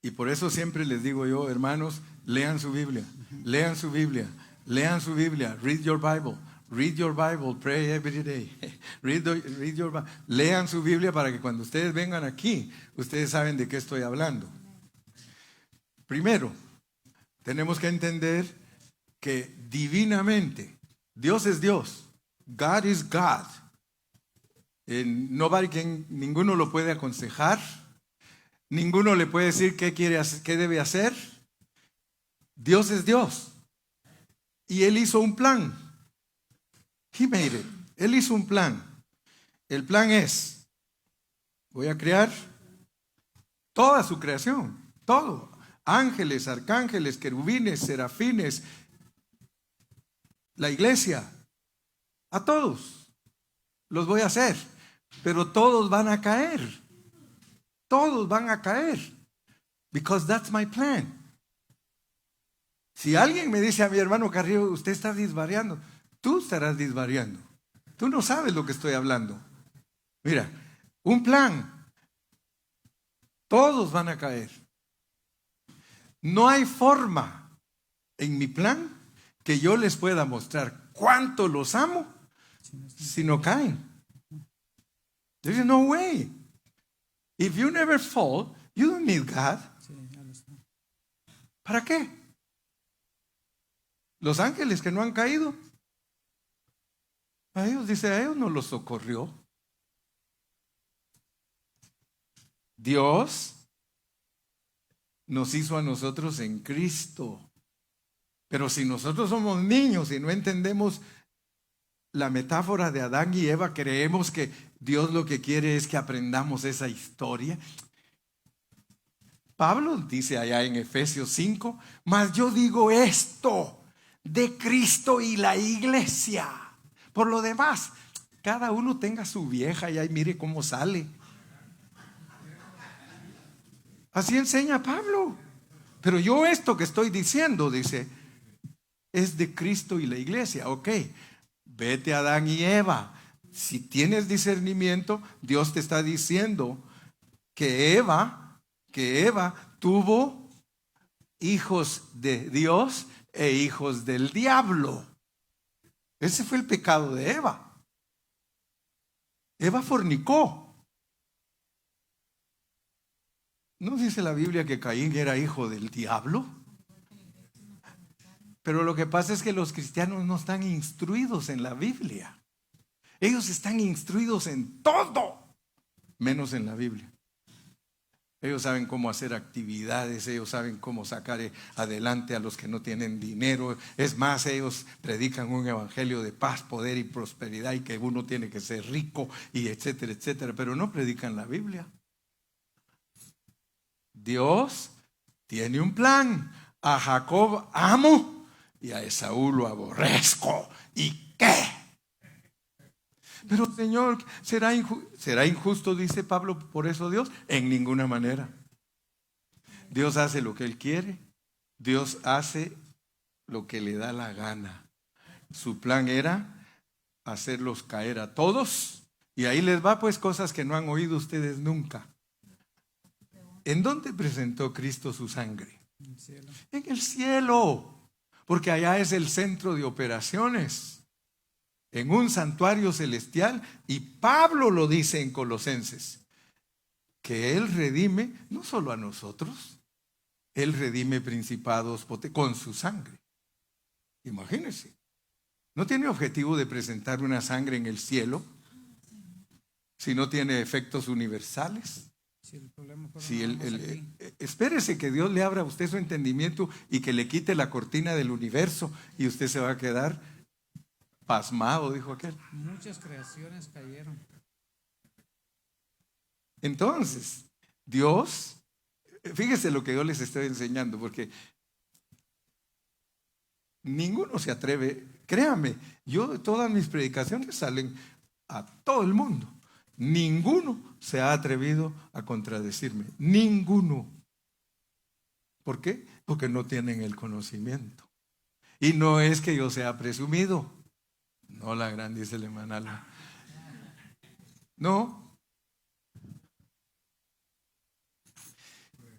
y por eso siempre les digo yo, hermanos, lean su Biblia, lean su Biblia, lean su Biblia, read your Bible. Read your Bible, pray every day. Read your Bible. Lean su Biblia para que cuando ustedes vengan aquí, ustedes saben de qué estoy hablando. Primero, tenemos que entender que divinamente, Dios es Dios. God is God. Ninguno lo puede aconsejar. Ninguno le puede decir qué quiere hacer, qué debe hacer. Dios es Dios. Y Él hizo un plan. He made it. Él hizo un plan. El plan es, voy a crear toda su creación, todo. Ángeles, arcángeles, querubines, serafines, la iglesia, a todos los voy a hacer, pero todos van a caer. Todos van a caer. Because that's my plan. Si alguien me dice a mi hermano Carrillo, usted está disvariando, tú estarás disvariando. Tú no sabes lo que estoy hablando. Mira, un plan. Todos van a caer. No hay forma en mi plan que yo les pueda mostrar cuánto los amo si no caen. There is no way. If you never fall, you don't need God. ¿Para qué? Los ángeles que no han caído, a ellos no los socorrió. Dios nos hizo a nosotros en Cristo. Pero si nosotros somos niños y no entendemos la metáfora de Adán y Eva, creemos que Dios lo que quiere es que aprendamos esa historia. Pablo dice allá en Efesios 5, mas yo digo esto de Cristo y la iglesia. Por lo demás, cada uno tenga su vieja y ahí mire cómo sale. Así enseña Pablo. Pero yo esto que estoy diciendo, dice, es de Cristo y la iglesia. Ok, vete a Adán y Eva. Si tienes discernimiento, Dios te está diciendo que Eva tuvo hijos de Dios e hijos del diablo. Ese fue el pecado de Eva. Eva fornicó. ¿No dice la Biblia que Caín era hijo del diablo? Pero lo que pasa es que los cristianos no están instruidos en la Biblia. Ellos están instruidos en todo, menos en la Biblia. Ellos saben cómo hacer actividades, ellos saben cómo sacar adelante a los que no tienen dinero. Es más, ellos predican un evangelio de paz, poder y prosperidad y que uno tiene que ser rico y etcétera, etcétera, pero no predican la Biblia. Dios tiene un plan. A Jacob amo y a Esaú lo aborrezco. ¿Y qué? Pero Señor, ¿será injusto, dice Pablo, por eso Dios? En ninguna manera. Dios hace lo que Él quiere. Dios hace lo que le da la gana. Su plan era hacerlos caer a todos. Y ahí les va pues cosas que no han oído ustedes nunca. ¿En dónde presentó Cristo su sangre? En el cielo. En el cielo. Porque allá es el centro de operaciones. En un santuario celestial, y Pablo lo dice en Colosenses, que Él redime no solo a nosotros, Él redime principados con su sangre. Imagínense, no tiene objetivo de presentar una sangre en el cielo, si no tiene efectos universales. Si el problema fuera Si nada más aquí. espérese que Dios le abra a usted su entendimiento y que le quite la cortina del universo y usted se va a quedar pasmado, dijo aquel. Muchas creaciones cayeron. Entonces, Dios, fíjese lo que yo les estoy enseñando, porque ninguno se atreve, créame, todas mis predicaciones salen a todo el mundo. Ninguno se ha atrevido a contradecirme, ninguno. ¿Por qué? Porque no tienen el conocimiento. Y no es que yo sea presumido. No, la gran, dice el hermano Alma. No.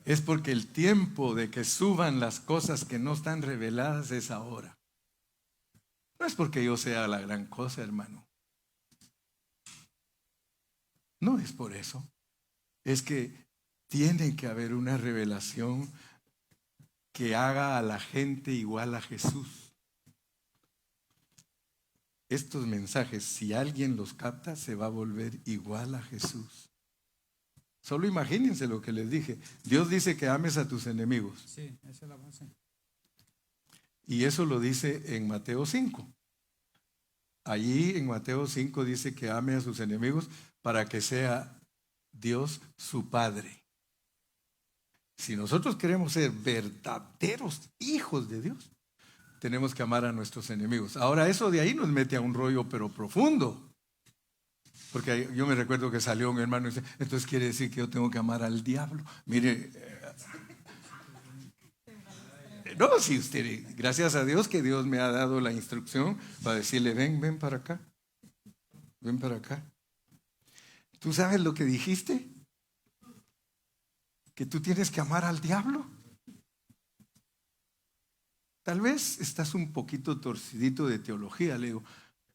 Es porque el tiempo de que suban las cosas que no están reveladas es ahora. No es porque yo sea la gran cosa, hermano. No es por eso. Es que tiene que haber una revelación que haga a la gente igual a Jesús. Estos mensajes, si alguien los capta, se va a volver igual a Jesús. Solo imagínense lo que les dije. Dios dice que ames a tus enemigos. Sí, esa es la base. Y eso lo dice en Mateo 5. Allí en Mateo 5 dice que ame a sus enemigos para que sea Dios su Padre. Si nosotros queremos ser verdaderos hijos de Dios, tenemos que amar a nuestros enemigos. Ahora eso de ahí nos mete a un rollo pero profundo. Porque yo me recuerdo que salió un hermano y dice, entonces quiere decir que yo tengo que amar al diablo. Mire, no, si usted, gracias a Dios que Dios me ha dado la instrucción para decirle, ven para acá, ven para acá. ¿Tú sabes lo que dijiste? ¿Que tú tienes que amar al diablo? Tal vez estás un poquito torcidito de teología, le digo,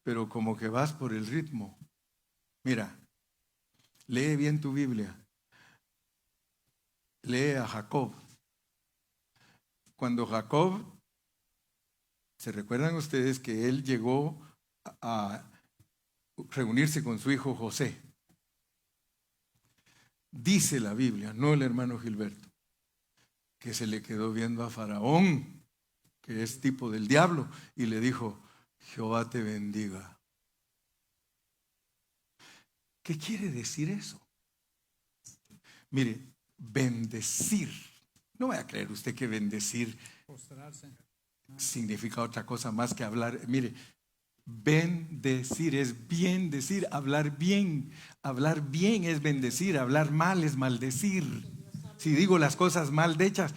pero como que vas por el ritmo. Mira, lee bien tu Biblia. Lee a Jacob. Cuando Jacob, ¿se recuerdan ustedes que él llegó a reunirse con su hijo José? Dice la Biblia, no el hermano Gilberto, que se le quedó viendo a Faraón, que es tipo del diablo, y le dijo, Jehová te bendiga. ¿Qué quiere decir eso? Mire, bendecir. No vaya a creer usted que bendecir Postrarse. significa otra cosa más que hablar. Mire, bendecir es bien decir, hablar bien. Hablar bien es bendecir, hablar mal es maldecir. Si digo las cosas mal dichas,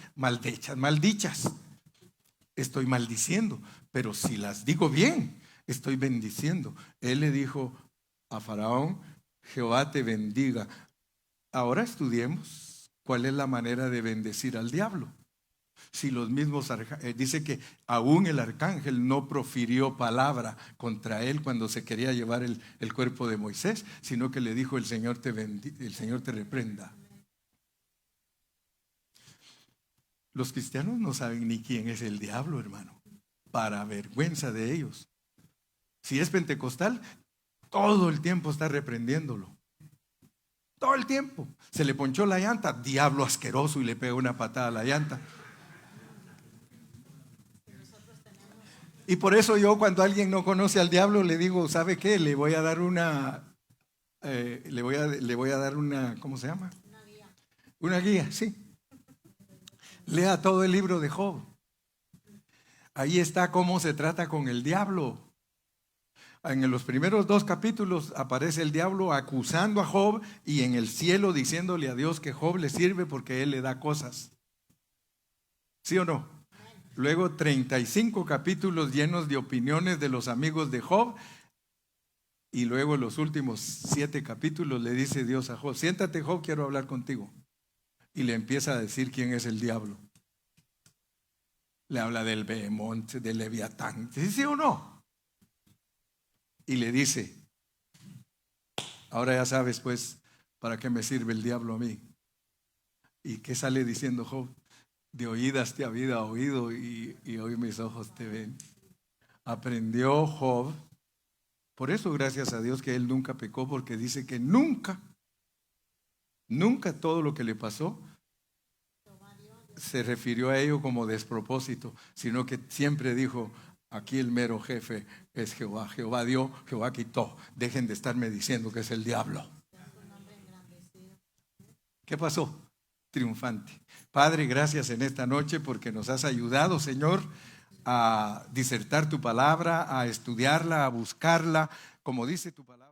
estoy maldiciendo. Pero si las digo bien, estoy bendiciendo. Él le dijo a Faraón: Jehová te bendiga. Ahora estudiemos cuál es la manera de bendecir al diablo. Si los mismos dice que aún el arcángel no profirió palabra contra él cuando se quería llevar el cuerpo de Moisés, sino que le dijo: el Señor te reprenda. Los cristianos no saben ni quién es el diablo, hermano, para vergüenza de ellos. Si es pentecostal, todo el tiempo está reprendiéndolo. Todo el tiempo. Se le ponchó la llanta, diablo asqueroso, y le pega una patada a la llanta. Y por eso yo, cuando alguien no conoce al diablo, le digo: ¿sabe qué? Le voy a dar una ¿cómo se llama? Una guía, sí. Lea todo el libro de Job. Ahí está cómo se trata con el diablo. En los primeros 2 capítulos aparece el diablo acusando a Job, y en el cielo diciéndole a Dios que Job le sirve porque él le da cosas. ¿Sí o no? Luego 35 capítulos llenos de opiniones de los amigos de Job. Y luego los últimos 7 capítulos le dice Dios a Job: siéntate, Job, quiero hablar contigo. Y le empieza a decir quién es el diablo. Le habla del Behemonte, del Leviatán. ¿Sí o no? Y le dice: ahora ya sabes pues para qué me sirve el diablo a mí. ¿Y qué sale diciendo Job? De oídas te había oído, y hoy mis ojos te ven. Aprendió Job. Por eso, gracias a Dios, que él nunca pecó, porque dice que nunca todo lo que le pasó se refirió a ello como despropósito, sino que siempre dijo: aquí el mero jefe es Jehová. Jehová dio, Jehová quitó. Dejen de estarme diciendo que es el diablo. ¿Qué pasó? Triunfante. Padre, gracias en esta noche porque nos has ayudado, Señor, a disertar tu palabra, a estudiarla, a buscarla, como dice tu palabra.